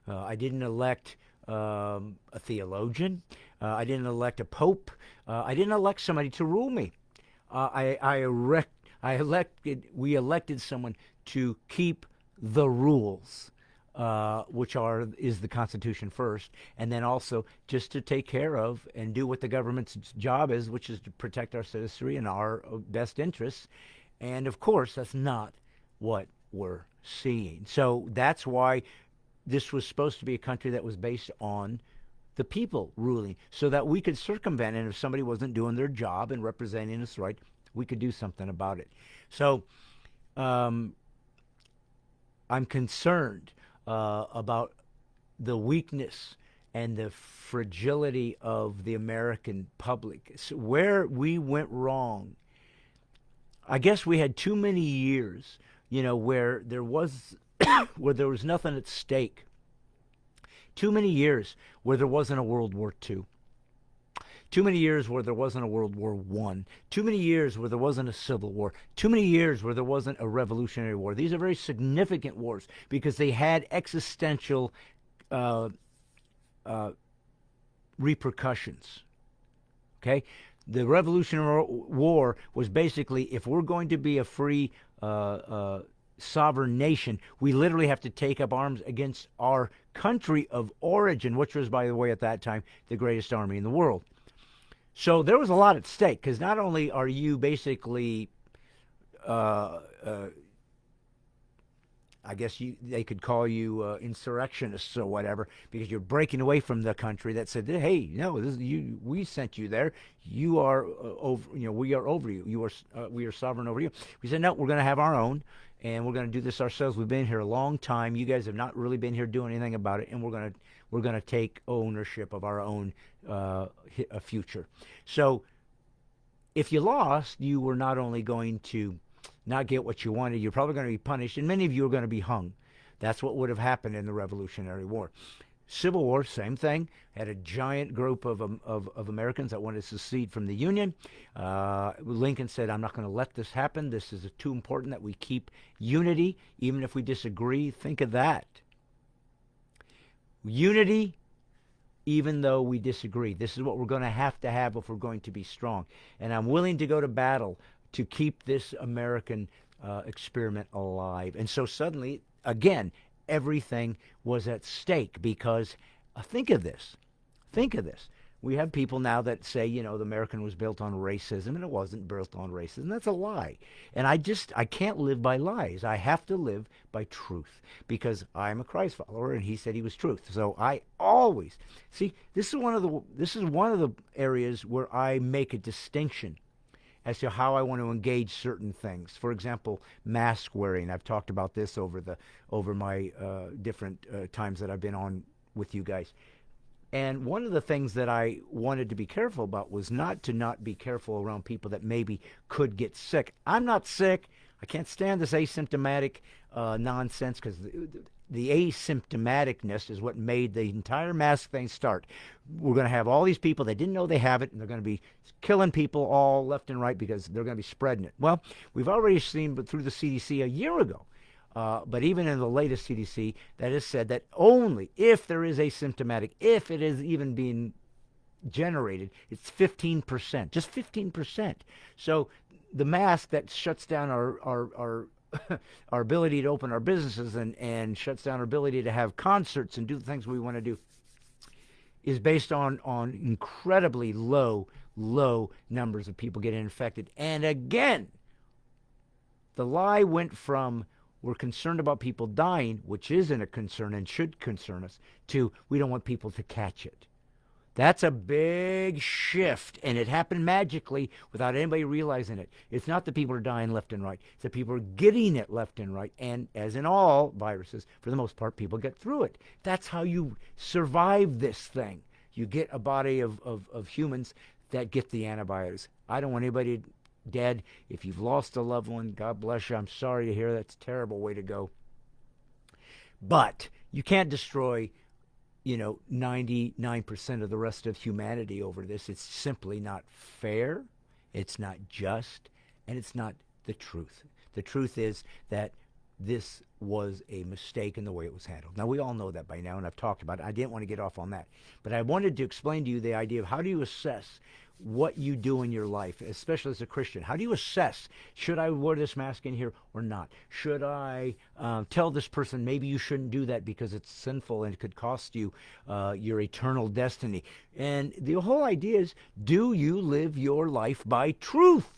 I didn't elect a theologian. I didn't elect a pope. I didn't elect somebody to rule me. We elected someone to keep the rules, which is the Constitution first, and then also just to take care of and do what the government's job is, which is to protect our citizenry and our best interests. And of course, that's not what we're seeing. So that's why this was supposed to be a country that was based on the people ruling, so that we could circumvent, and if somebody wasn't doing their job and representing us right, we could do something about it. So I'm concerned about the weakness and the fragility of the American public. So where we went wrong, I guess we had too many years, where there was where there was nothing at stake. Too many years where there wasn't a World War II. Too many years where there wasn't a World War I. Too many years where there wasn't a Civil War. Too many years where there wasn't a Revolutionary War. These are very significant wars because they had existential repercussions. Okay? The Revolutionary War was basically, if we're going to be a free sovereign nation, we literally have to take up arms against our country of origin, which was, by the way, at that time, the greatest army in the world. So there was a lot at stake, because not only are you basically, I guess they could call you insurrectionists or whatever, because you're breaking away from the country that said, "Hey, no, this is you. We sent you there. You are over. We are over you. We are sovereign over you." We said, "No, we're going to have our own, and we're going to do this ourselves. We've been here a long time. You guys have not really been here doing anything about it, and we're going to take ownership of our own future." So, if you lost, you were not only going to not get what you wanted, you're probably going to be punished, and many of you are going to be hung. That's what would have happened in the Revolutionary War. Civil War, same thing. Had a giant group of Americans that wanted to secede from the Union. Lincoln said, "I'm not going to let this happen. This is too important that we keep unity, even if we disagree." Think of that. Unity, even though we disagree. This is what we're going to have if we're going to be strong. And I'm willing to go to battle to keep this American experiment alive. And so suddenly, again, everything was at stake, because think of this. We have people now that say, the American was built on racism, and it wasn't built on racism. That's a lie. And I can't live by lies. I have to live by truth, because I'm a Christ follower, and he said he was truth. So I always see, this is one of the areas where I make a distinction as to how I want to engage certain things. For example, mask wearing. I've talked about this over my different times that I've been on with you guys. And one of the things that I wanted to be careful about was not be careful around people that maybe could get sick. I'm not sick. I can't stand this asymptomatic nonsense, because the asymptomaticness is what made the entire mask thing start. We're going to have all these people that didn't know they have it, and they're going to be killing people all left and right because they're going to be spreading it. Well, we've already seen, but through the CDC a year ago, but even in the latest CDC, that has said that only if there is asymptomatic, if it is even being generated, it's 15%, just 15%. So the mask that shuts down our our ability to open our businesses and shuts down our ability to have concerts and do the things we want to do is based on incredibly low numbers of people getting infected. And again, the lie went from we're concerned about people dying, which isn't a concern and should concern us, to we don't want people to catch it. That's a big shift, and it happened magically without anybody realizing it. It's not that people are dying left and right. It's that people are getting it left and right. And as in all viruses, for the most part, people get through it. That's how you survive this thing. You get a body of humans that get the antibiotics. I don't want anybody dead. If you've lost a loved one, God bless you. I'm sorry to hear that's a terrible way to go. But you can't destroy 99% of the rest of humanity over this. It's simply not fair, it's not just, and it's not the truth. The truth is that this was a mistake in the way it was handled. Now, we all know that by now, and I've talked about it. I didn't want to get off on that. But I wanted to explain to you the idea of how do you assess what you do in your life, especially as a Christian. How do you assess, should I wear this mask in here or not? Should I tell this person maybe you shouldn't do that because it's sinful and it could cost you your eternal destiny? And the whole idea is, do you live your life by truth?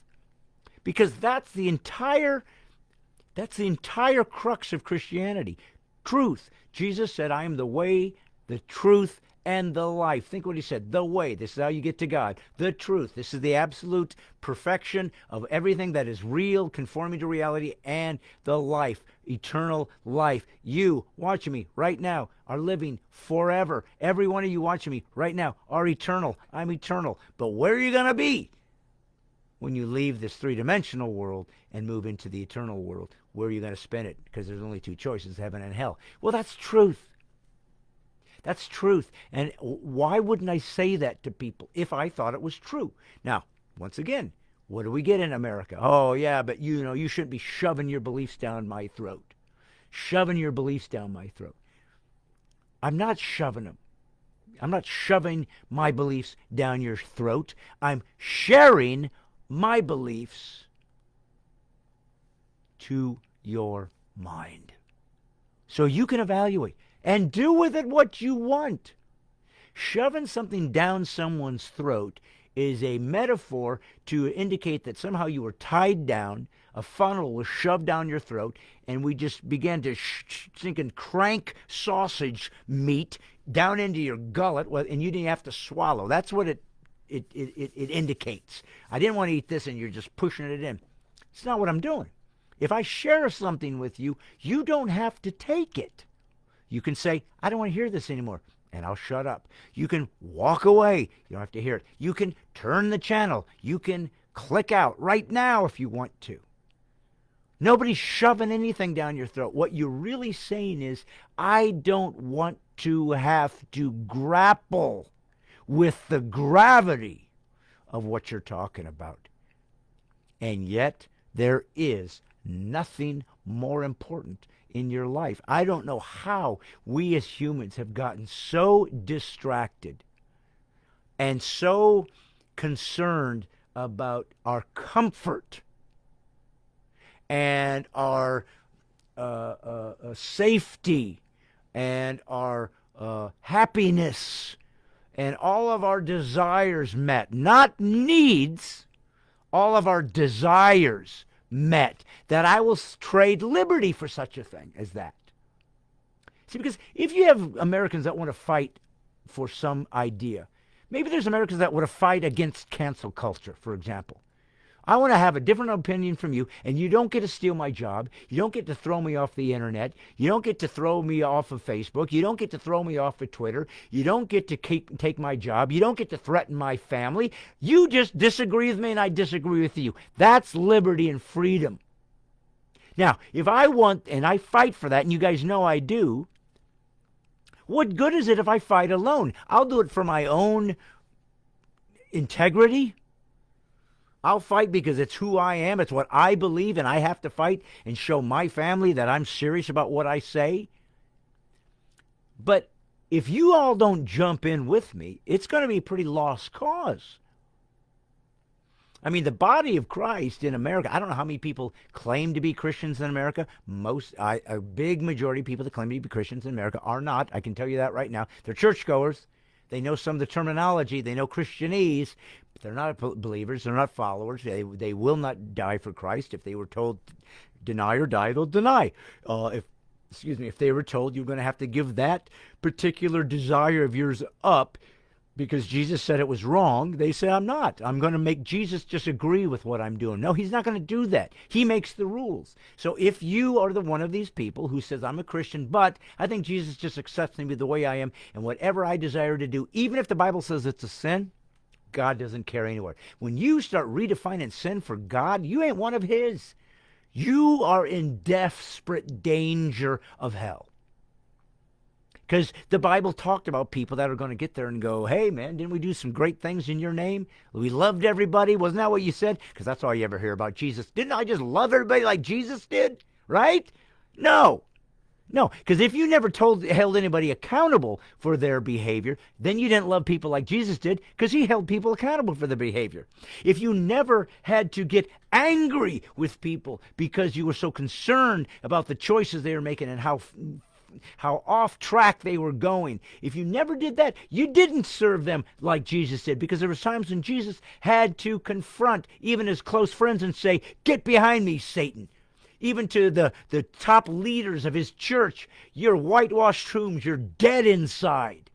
Because that's the entire crux of Christianity. Truth. Jesus said, I am the way, the truth, and the life. Think what he said. The way. This is how you get to God. The truth. This is the absolute perfection of everything that is real, conforming to reality, and the life. Eternal life. You watching me right now are living forever. Every one of you watching me right now are eternal. I'm eternal. But where are you going to be when you leave this three-dimensional world and move into the eternal world? Where are you going to spend it? Because there's only two choices, heaven and hell. Well, that's truth. That's truth. And why wouldn't I say that to people if I thought it was true? Now, once again, what do we get in America? Oh, yeah, but you shouldn't be shoving your beliefs down my throat. Shoving your beliefs down my throat. I'm not shoving them. I'm not shoving my beliefs down your throat. I'm sharing my beliefs to your mind. So you can evaluate and do with it what you want. Shoving something down someone's throat is a metaphor to indicate that somehow you were tied down, a funnel was shoved down your throat, and we just began to sink and crank sausage meat down into your gullet, and you didn't have to swallow. That's what it indicates. I didn't want to eat this, and you're just pushing it in. It's not what I'm doing. If I share something with you, you don't have to take it. You can say, I don't want to hear this anymore, and I'll shut up. You can walk away. You don't have to hear it. You can turn the channel. You can click out right now if you want to. Nobody's shoving anything down your throat. What you're really saying is, I don't want to have to grapple with the gravity of what you're talking about. And yet, there is nothing more important in your life. I don't know how we as humans have gotten so distracted and so concerned about our comfort and our safety and our happiness and all of our desires met. Not needs, all of our desires met. That I will trade liberty for such a thing as that. See, because if you have Americans that want to fight for some idea, maybe there's Americans that want to fight against cancel culture, for example. I want to have a different opinion from you, and you don't get to steal my job. You don't get to throw me off the internet. You don't get to throw me off of Facebook. You don't get to throw me off of Twitter. You don't get to take my job. You don't get to threaten my family. You just disagree with me, and I disagree with you. That's liberty and freedom. Now, if I want, and I fight for that, and you guys know I do, what good is it if I fight alone? I'll do it for my own integrity. I'll fight because it's who I am. It's what I believe, and I have to fight and show my family that I'm serious about what I say. But if you all don't jump in with me, it's going to be a pretty lost cause. I mean, the body of Christ in America, I don't know how many people claim to be Christians in America. A big majority of people that claim to be Christians in America are not. I can tell you that right now. They're churchgoers. They know some of the terminology. They know Christianese. But they're not believers. They're not followers. They will not die for Christ. If they were told deny or die, they'll deny. If they were told you're going to have to give that particular desire of yours up because Jesus said it was wrong, they say, I'm not. I'm going to make Jesus just agree with what I'm doing. No, he's not going to do that. He makes the rules. So if you are the one of these people who says, I'm a Christian, but I think Jesus just accepts me the way I am, and whatever I desire to do, even if the Bible says it's a sin, God doesn't care anywhere. When you start redefining sin for God, you ain't one of his. You are in desperate danger of hell. Because the Bible talked about people that are going to get there and go, hey, man, didn't we do some great things in your name? We loved everybody. Wasn't that what you said? Because that's all you ever hear about Jesus. Didn't I just love everybody like Jesus did? Right? No. No, because if you never held anybody accountable for their behavior, then you didn't love people like Jesus did, because he held people accountable for their behavior. If you never had to get angry with people because you were so concerned about the choices they were making and how off track they were going. If you never did that, you didn't serve them like Jesus did, because there was times when Jesus had to confront even his close friends and say, get behind me, Satan. Even to the top leaders of his church, you're whitewashed tombs, you're dead inside.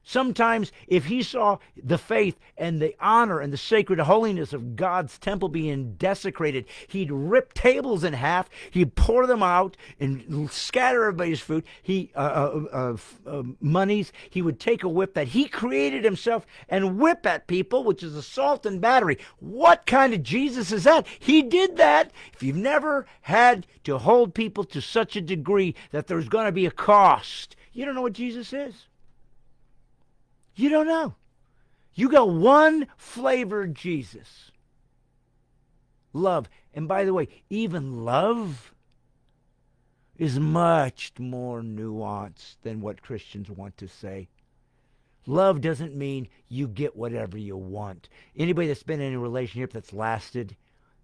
Sometimes if he saw the faith and the honor and the sacred holiness of God's temple being desecrated, he'd rip tables in half, he'd pour them out and scatter everybody's food, monies. He would take a whip that he created himself and whip at people, which is assault and battery. What kind of Jesus is that? He did that. If you've never had to hold people to such a degree that there's going to be a cost, you don't know what Jesus is. You don't know. You got one flavored Jesus. Love. And by the way, even love is much more nuanced than what Christians want to say. Love doesn't mean you get whatever you want. Anybody that's been in a relationship that's lasted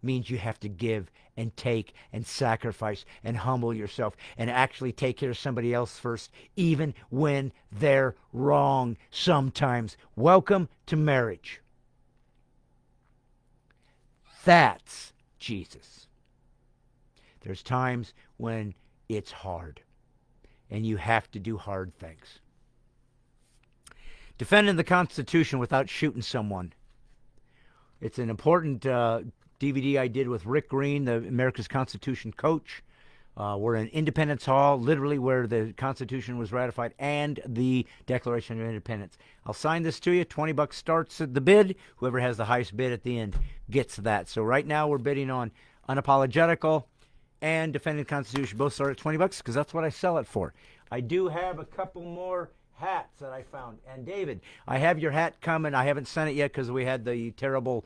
means you have to give and take and sacrifice and humble yourself and actually take care of somebody else first, even when they're wrong sometimes. Welcome to marriage. That's Jesus. There's times when it's hard, and you have to do hard things. Defending the Constitution without shooting someone. It's an important DVD I did with Rick Green, the America's Constitution coach. We're in Independence Hall, literally where the Constitution was ratified and the Declaration of Independence. I'll sign this to you. $20 starts at the bid. Whoever has the highest bid at the end gets that. So right now we're bidding on Unapologetical and Defending the Constitution. Both start at $20 because that's what I sell it for. I do have a couple more hats that I found. And David, I have your hat coming. I haven't sent it yet because we had the terrible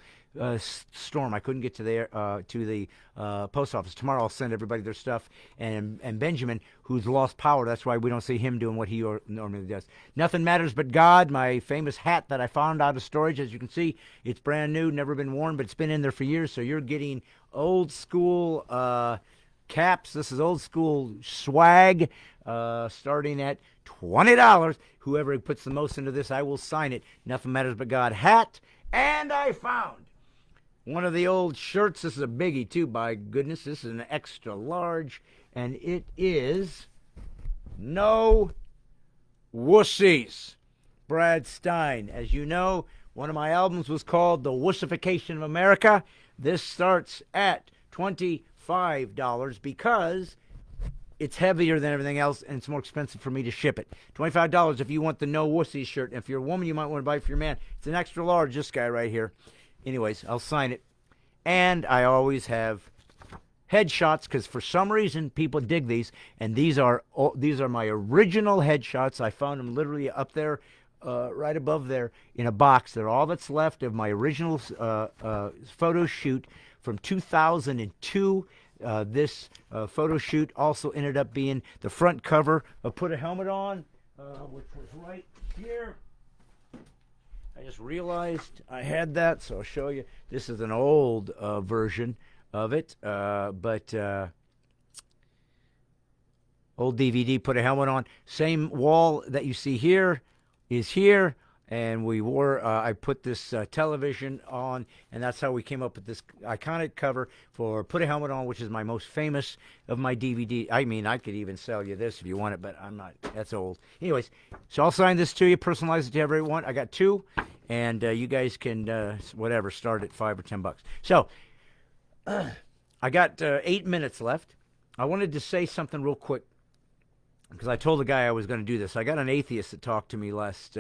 storm. I couldn't get to the post office. Tomorrow I'll send everybody their stuff. And Benjamin, who's lost power, that's why we don't see him doing what he normally does. Nothing Matters But God, my famous hat that I found out of storage. As you can see, it's brand new, never been worn, but it's been in there for years. So you're getting old school caps. This is old school swag, starting at $20. Whoever puts the most into this, I will sign it. Nothing Matters But God hat. And I found one of the old shirts. This is a biggie too, by goodness. This is an extra large, and it is No Wussies. Brad Stine. As you know, one of my albums was called The Wussification of America. This starts at $25 because it's heavier than everything else, and it's more expensive for me to ship it. $25 if you want the No Wussies shirt. If you're a woman, you might want to buy it for your man. It's an extra large, this guy right here. Anyways, I'll sign it. And I always have headshots because for some reason people dig these, and these are my original headshots. I found them literally up there, right above there in a box. They're all that's left of my original photo shoot from 2002. This photo shoot also ended up being the front cover of Put a Helmet On, which was right here. I just realized I had that, so I'll show you. This is an old version of it, but old DVD, Put a Helmet On. Same wall that you see here is here. And we wore, I put this television on, and that's how we came up with this iconic cover for Put a Helmet On, which is my most famous of my DVD. I mean, I could even sell you this if you want it, but I'm not, that's old. Anyways, so I'll sign this to you, personalize it to everyone you want. I got two, and you guys can, whatever, start at $5 or $10. So, I got 8 minutes left. I wanted to say something real quick, because I told the guy I was going to do this. I got an atheist that talked to me last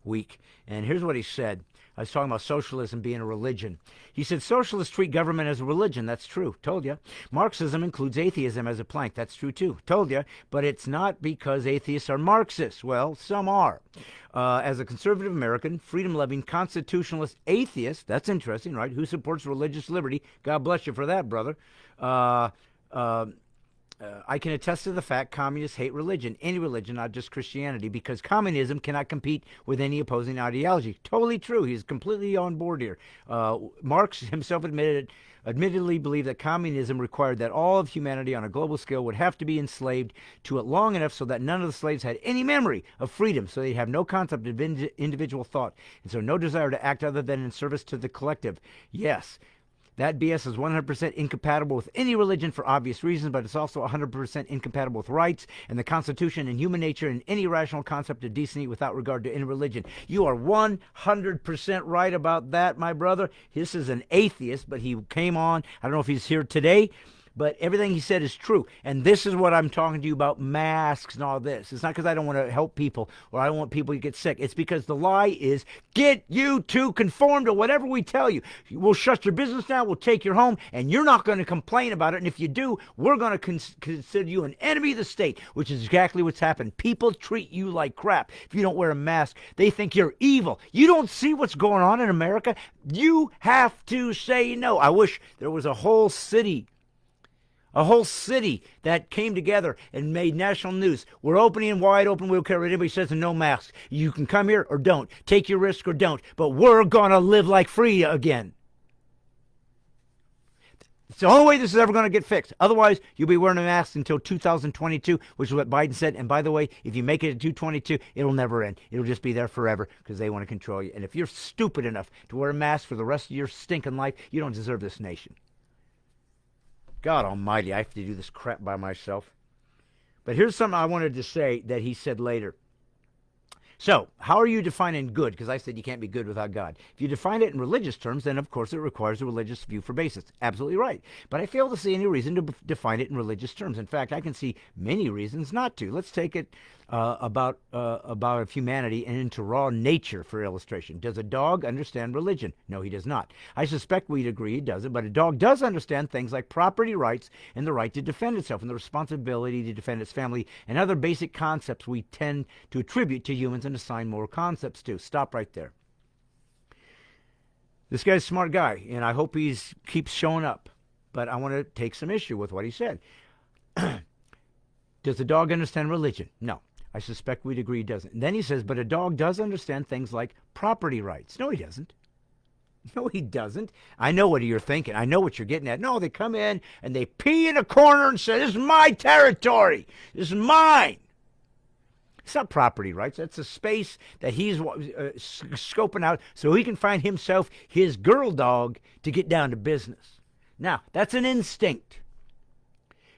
week, and here's what he said. I was talking about socialism being a religion. He said, socialists treat government as a religion. That's true. Told you. Marxism includes atheism as a plank. That's true, too. Told you. But it's not because atheists are Marxists. Well, some are. As a conservative American, freedom-loving, constitutionalist atheist, that's interesting, right, who supports religious liberty, God bless you for that, brother, I can attest to the fact communists hate religion, any religion, not just Christianity, because communism cannot compete with any opposing ideology. Totally true. He's completely on board here. Marx himself admittedly believed that communism required that all of humanity on a global scale would have to be enslaved to it long enough so that none of the slaves had any memory of freedom, so they'd have no concept of individual thought, and so no desire to act other than in service to the collective. Yes. That BS is 100% incompatible with any religion for obvious reasons, but it's also 100% incompatible with rights and the Constitution and human nature and any rational concept of decency without regard to any religion. You are 100% right about that, my brother. This is an atheist, but he came on. I don't know if he's here today, but everything he said is true. And this is what I'm talking to you about, masks and all this. It's not because I don't want to help people or I don't want people to get sick. It's because the lie is get you to conform to whatever we tell you. We'll shut your business down. We'll take your home, and you're not going to complain about it. And if you do, we're going to consider you an enemy of the state, which is exactly what's happened. People treat you like crap. If you don't wear a mask, they think you're evil. You don't see what's going on in America. You have to say no. I wish there was a whole city that came together and made national news. We're opening and wide open. We don't care what anybody says, and no masks. You can come here or don't. Take your risk or don't. But we're going to live like free again. It's the only way this is ever going to get fixed. Otherwise, you'll be wearing a mask until 2022, which is what Biden said. And by the way, if you make it to 2022, it'll never end. It'll just be there forever because they want to control you. And if you're stupid enough to wear a mask for the rest of your stinking life, you don't deserve this nation. God almighty, I have to do this crap by myself. But here's something I wanted to say that he said later. So, how are you defining good? Because I said you can't be good without God. If you define it in religious terms, then of course it requires a religious view for basis. Absolutely right. But I fail to see any reason to define it in religious terms. In fact, I can see many reasons not to. Let's take it about humanity and into raw nature for illustration. Does a dog understand religion? No, he does not. I suspect we'd agree he doesn't, but a dog does understand things like property rights and the right to defend itself and the responsibility to defend its family and other basic concepts we tend to attribute to humans and assign moral concepts to. Stop right there. This guy's a smart guy, and I hope he keeps showing up, but I want to take some issue with what he said. Does the dog understand religion? No. I suspect we'd agree he doesn't. And then he says, but a dog does understand things like property rights. No, he doesn't. No, he doesn't. I know what you're thinking. I know what you're getting at. No, they come in and they pee in a corner and say, this is my territory. This is mine. It's not property rights. That's a space that he's scoping out so he can find himself his girl dog to get down to business. Now, that's an instinct.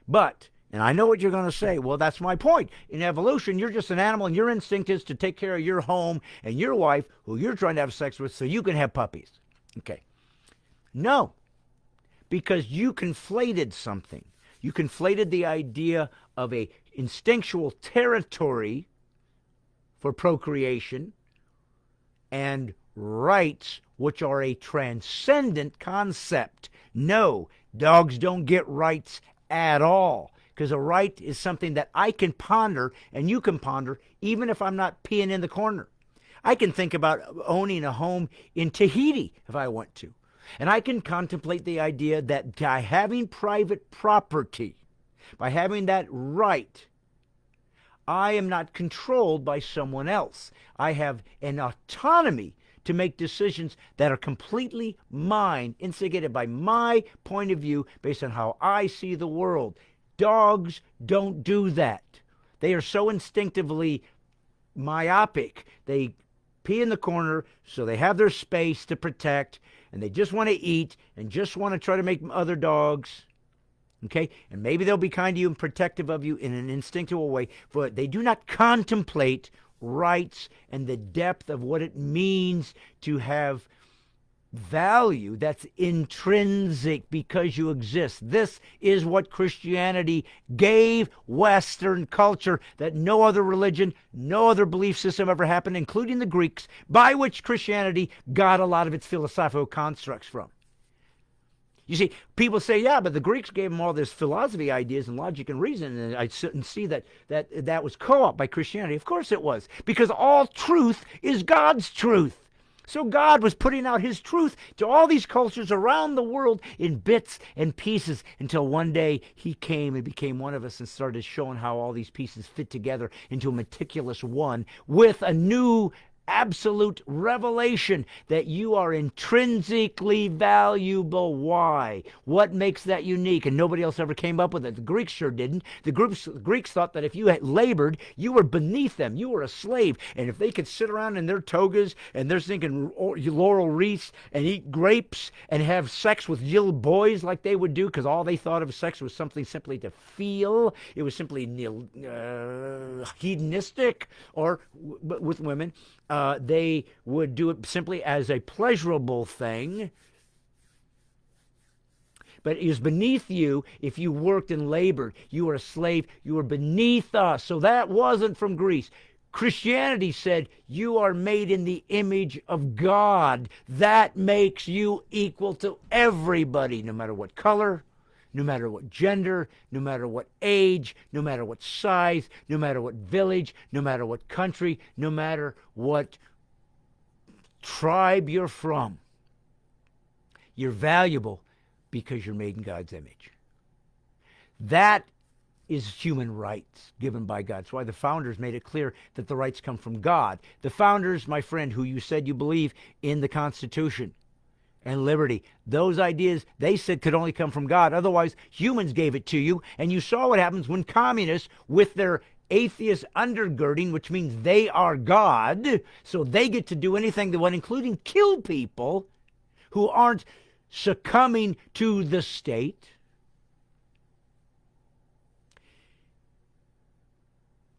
But... and I know what you're going to say. Well, that's my point. In evolution, you're just an animal, and your instinct is to take care of your home and your wife, who you're trying to have sex with, so you can have puppies. Okay. No. Because you conflated something. You conflated the idea of a instinctual territory for procreation and rights, which are a transcendent concept. No, dogs don't get rights at all. Because a right is something that I can ponder and you can ponder even if I'm not peeing in the corner. I can think about owning a home in Tahiti if I want to. And I can contemplate the idea that by having private property, by having that right, I am not controlled by someone else. I have an autonomy to make decisions that are completely mine, instigated by my point of view based on how I see the world. Dogs don't do that. They are so instinctively myopic. They pee in the corner so they have their space to protect, and they just want to eat and just want to try to make other dogs. Okay? And maybe they'll be kind to you and protective of you in an instinctual way, but they do not contemplate rights and the depth of what it means to have value that's intrinsic because you exist. This is what Christianity gave Western culture that no other religion, no other belief system ever happened, including the Greeks, by which Christianity got a lot of its philosophical constructs from. You see, people say, yeah, but the Greeks gave them all this philosophy ideas and logic and reason, and I sit and see that was co-opted by Christianity. Of course it was, because all truth is God's truth. So God was putting out his truth to all these cultures around the world in bits and pieces until one day he came and became one of us and started showing how all these pieces fit together into a meticulous one with a new absolute revelation that you are intrinsically valuable. Why? What makes that unique? And nobody else ever came up with it. The Greeks sure didn't. The Greeks thought that if you had labored, you were beneath them. You were a slave. And if they could sit around in their togas and they're thinking laurel wreaths and eat grapes and have sex with little boys like they would do, because all they thought of sex was something simply to feel. It was simply hedonistic, or with women. They would do it simply as a pleasurable thing. But it was beneath you if you worked and labored. You were a slave. You were beneath us. So that wasn't from Greece. Christianity said you are made in the image of God. That makes you equal to everybody, no matter what color, no matter what gender, no matter what age, no matter what size, no matter what village, no matter what country, no matter what tribe you're from. You're valuable because you're made in God's image. That is human rights given by God. That's why the founders made it clear that the rights come from God. The founders, my friend, who you said you believe in the Constitution, and liberty. Those ideas, they said, could only come from God. Otherwise, humans gave it to you. And you saw what happens when communists, with their atheist undergirding, which means they are God, so they get to do anything they want, including kill people who aren't succumbing to the state.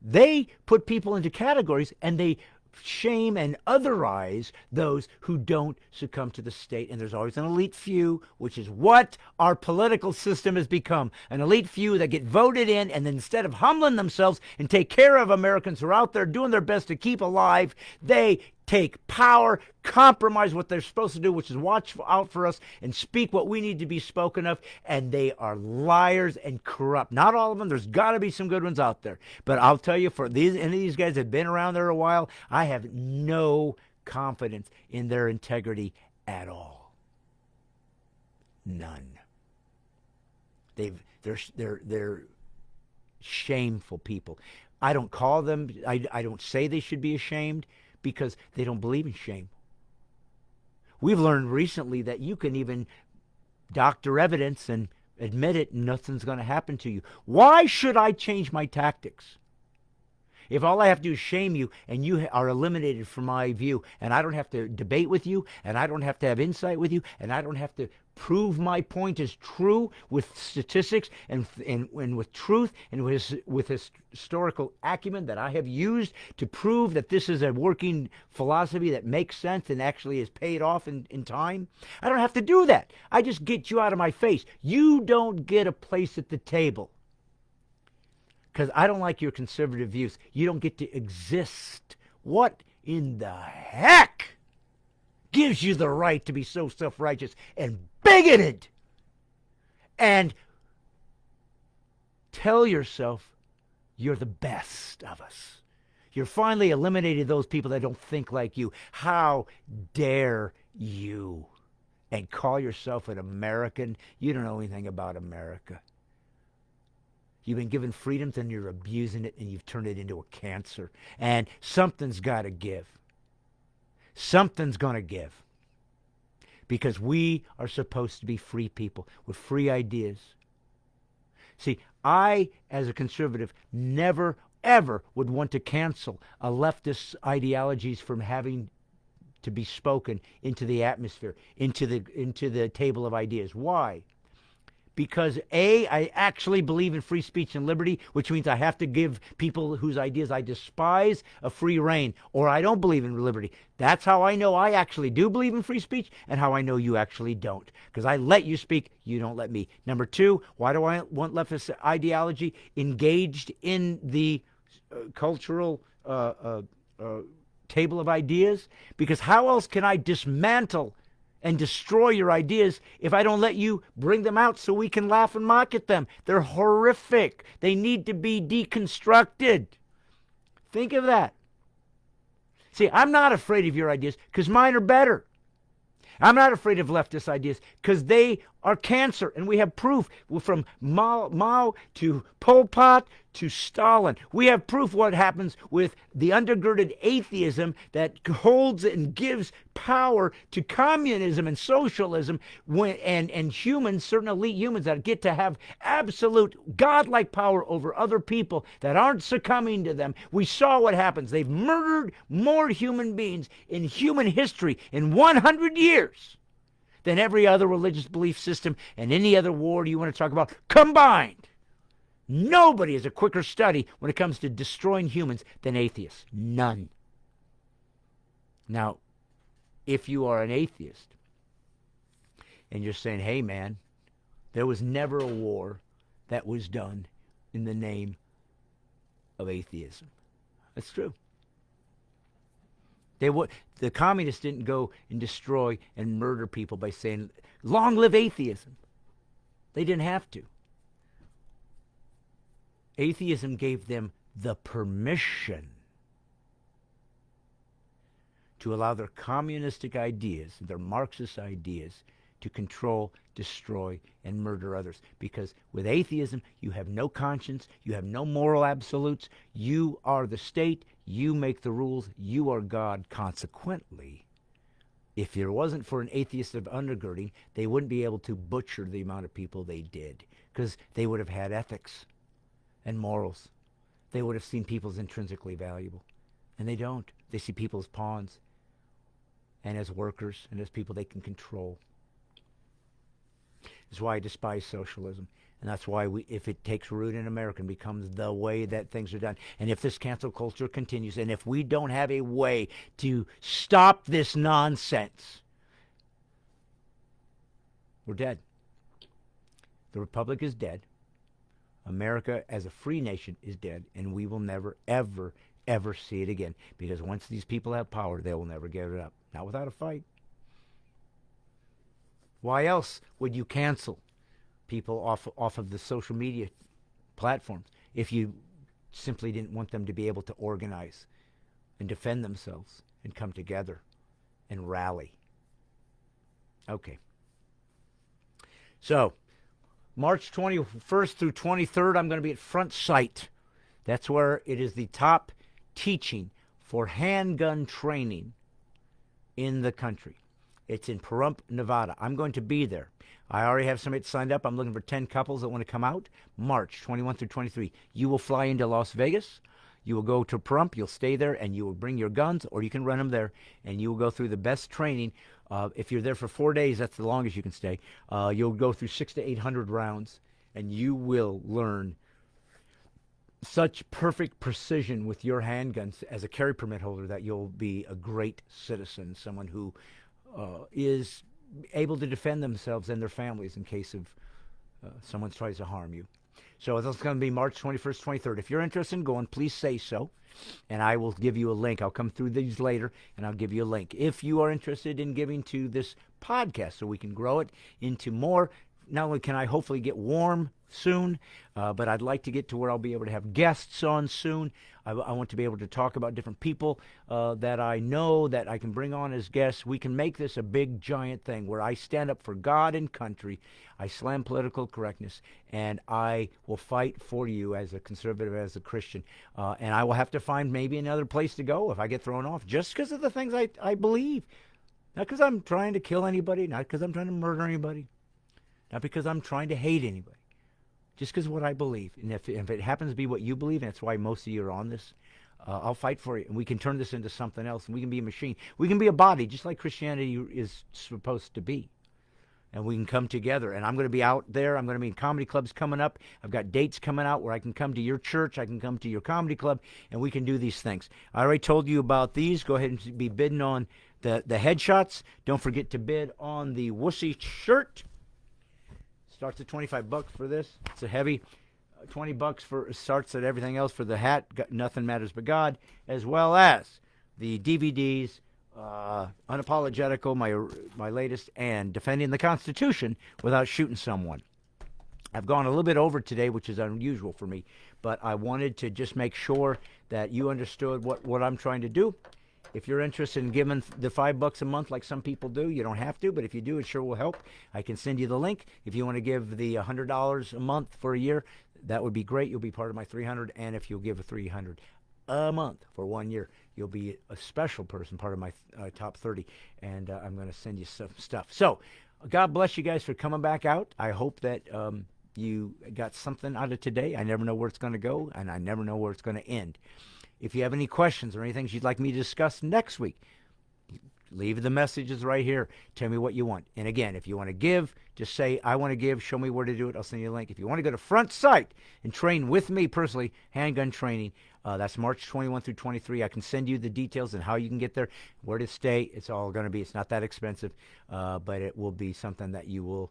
They put people into categories, and they shame and otherize those who don't succumb to the state. And there's always an elite few, which is what our political system has become. An elite few that get voted in, and then instead of humbling themselves and take care of Americans who are out there doing their best to keep alive, they take power, compromise what they're supposed to do, which is watch out for us and speak what we need to be spoken of. And they are liars and corrupt. Not all of them. There's got to be some good ones out there. But I'll tell you, for any of these guys that have been around there a while, I have no confidence in their integrity at all. None. They're shameful people. I don't call them, I don't say they should be ashamed, because they don't believe in shame. We've learned recently that you can even doctor evidence and admit it, and nothing's going to happen to you. Why should I change my tactics? If all I have to do is shame you, and you are eliminated from my view, and I don't have to debate with you, and I don't have to have insight with you, and I don't have to prove my point is true with statistics and with truth and with historical acumen that I have used to prove that this is a working philosophy that makes sense and actually is paid off in time. I don't have to do that. I just get you out of my face. You don't get a place at the table because I don't like your conservative views. You don't get to exist. What in the heck gives you the right to be so self-righteous and bigoted and tell yourself you're the best of us? You're finally eliminated those people that don't think like you. How dare you? And call yourself an American? You don't know anything about America. You've been given freedoms and you're abusing it, and you've turned it into a cancer. And something's got to give. Something's going to give. Because we are supposed to be free people with free ideas. See, I, as a conservative, never, ever would want to cancel a leftist ideologies from having to be spoken into the atmosphere, into the table of ideas. Why? Because A, I actually believe in free speech and liberty, which means I have to give people whose ideas I despise a free rein, or I don't believe in liberty. That's how I know I actually do believe in free speech, and how I know you actually don't. Because I let you speak, you don't let me. Number two, why do I want leftist ideology engaged in the cultural table of ideas? Because how else can I dismantle and destroy your ideas if I don't let you bring them out so we can laugh and mock at them? They're horrific. They need to be deconstructed. Think of that. See, I'm not afraid of your ideas because mine are better. I'm not afraid of leftist ideas because they are cancer, and we have proof from Mao to Pol Pot to Stalin. We have proof what happens with the undergirded atheism that holds and gives power to communism and socialism, and humans, certain elite humans that get to have absolute godlike power over other people that aren't succumbing to them. We saw what happens. They've murdered more human beings in human history in 100 years than every other religious belief system and any other war you want to talk about combined. Nobody is a quicker study when it comes to destroying humans than atheists. None. Now, if you are an atheist and you're saying, hey man, there was never a war that was done in the name of atheism. That's true. The communists didn't go and destroy and murder people by saying, long live atheism. They didn't have to. Atheism gave them the permission to allow their communistic ideas, their Marxist ideas, to control, destroy, and murder others. Because with atheism, you have no conscience, you have no moral absolutes, you are the state, you make the rules, you are God. Consequently, If there wasn't for an atheist of undergirding, they wouldn't be able to butcher the amount of people they did, because they would have had ethics and morals. They would have seen people as intrinsically valuable. And they don't. They see people as pawns and as workers and as people they can control. That's why I despise socialism. And that's why if it takes root in America and becomes the way that things are done, and if this cancel culture continues, and if we don't have a way to stop this nonsense, we're dead. The Republic is dead. America as a free nation is dead, and we will never, ever, ever see it again. Because once these people have power, they will never give it up. Not without a fight. Why else would you cancel people off of the social media platforms if you simply didn't want them to be able to organize and defend themselves and come together and rally? Okay. So, March 21st through 23rd, I'm going to be at Front Sight. That's where it is the top teaching for handgun training in the country. It's in Pahrump, Nevada. I'm going to be there. I already have somebody signed up. I'm looking for 10 couples that want to come out. March 21 through 23. You will fly into Las Vegas. You will go to Pahrump. You'll stay there, and you will bring your guns, or you can run them there, and you will go through the best training. If you're there for 4 days, that's the longest you can stay. You'll go through 600 to 800 rounds, and you will learn such perfect precision with your handguns as a carry permit holder that you'll be a great citizen, someone who is able to defend themselves and their families in case of someone tries to harm you. So that's going to be March 21st, 23rd. If you're interested in going, please say so, and I will give you a link. I'll come through these later, and I'll give you a link. If you are interested in giving to this podcast so we can grow it into more, not only can I hopefully get warm soon, but I'd like to get to where I'll be able to have guests on soon. I want to be able to talk about different people that I know that I can bring on as guests. We can make this a big, giant thing where I stand up for God and country. I slam political correctness, and I will fight for you as a conservative, as a Christian. And I will have to find maybe another place to go if I get thrown off, just because of the things I believe. Not because I'm trying to kill anybody, not because I'm trying to murder anybody, not because I'm trying to hate anybody. Just because of what I believe. And if it happens to be what you believe, and that's why most of you are on this, I'll fight for you. And we can turn this into something else. And we can be a machine. We can be a body, just like Christianity is supposed to be. And we can come together. And I'm going to be out there. I'm going to be in comedy clubs coming up. I've got dates coming out where I can come to your church. I can come to your comedy club. And we can do these things. I already told you about these. Go ahead and be bidding on the headshots. Don't forget to bid on the wussy shirt. Starts at $25 for this. It's a heavy $20 for starts at everything else for the hat. Nothing Matters But God, as well as the DVDs, Unapologetical, my latest, and Defending the Constitution Without Shooting Someone. I've gone a little bit over today, which is unusual for me, but I wanted to just make sure that you understood what I'm trying to do. If you're interested in giving the $5 a month like some people do, you don't have to, but if you do, it sure will help. I can send you the link. If you want to give the $100 a month for a year, that would be great. You'll be part of my 300, and if you'll give a $300 a month for 1 year, you'll be a special person, part of my top 30, and I'm going to send you some stuff. So, God bless you guys for coming back out. I hope that you got something out of today. I never know where it's going to go, and I never know where it's going to end. If you have any questions or anything you'd like me to discuss next week, leave the messages right here. Tell me what you want. And again, if you want to give, just say, I want to give. Show me where to do it. I'll send you a link. If you want to go to Front Sight and train with me personally, handgun training, that's March 21 through 23. I can send you the details and how you can get there, where to stay. It's all going to be. It's not that expensive, but it will be something that you will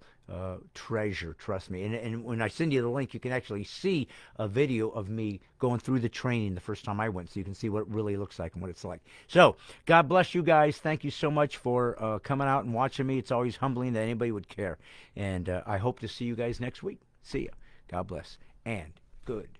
treasure. Trust me. And when I send you the link, you can actually see a video of me going through the training the first time I went, so you can see what it really looks like and what it's like. So, God bless you guys. Thank you so much for coming out and watching me. It's always humbling that anybody would care. And I hope to see you guys next week. See ya. God bless. And good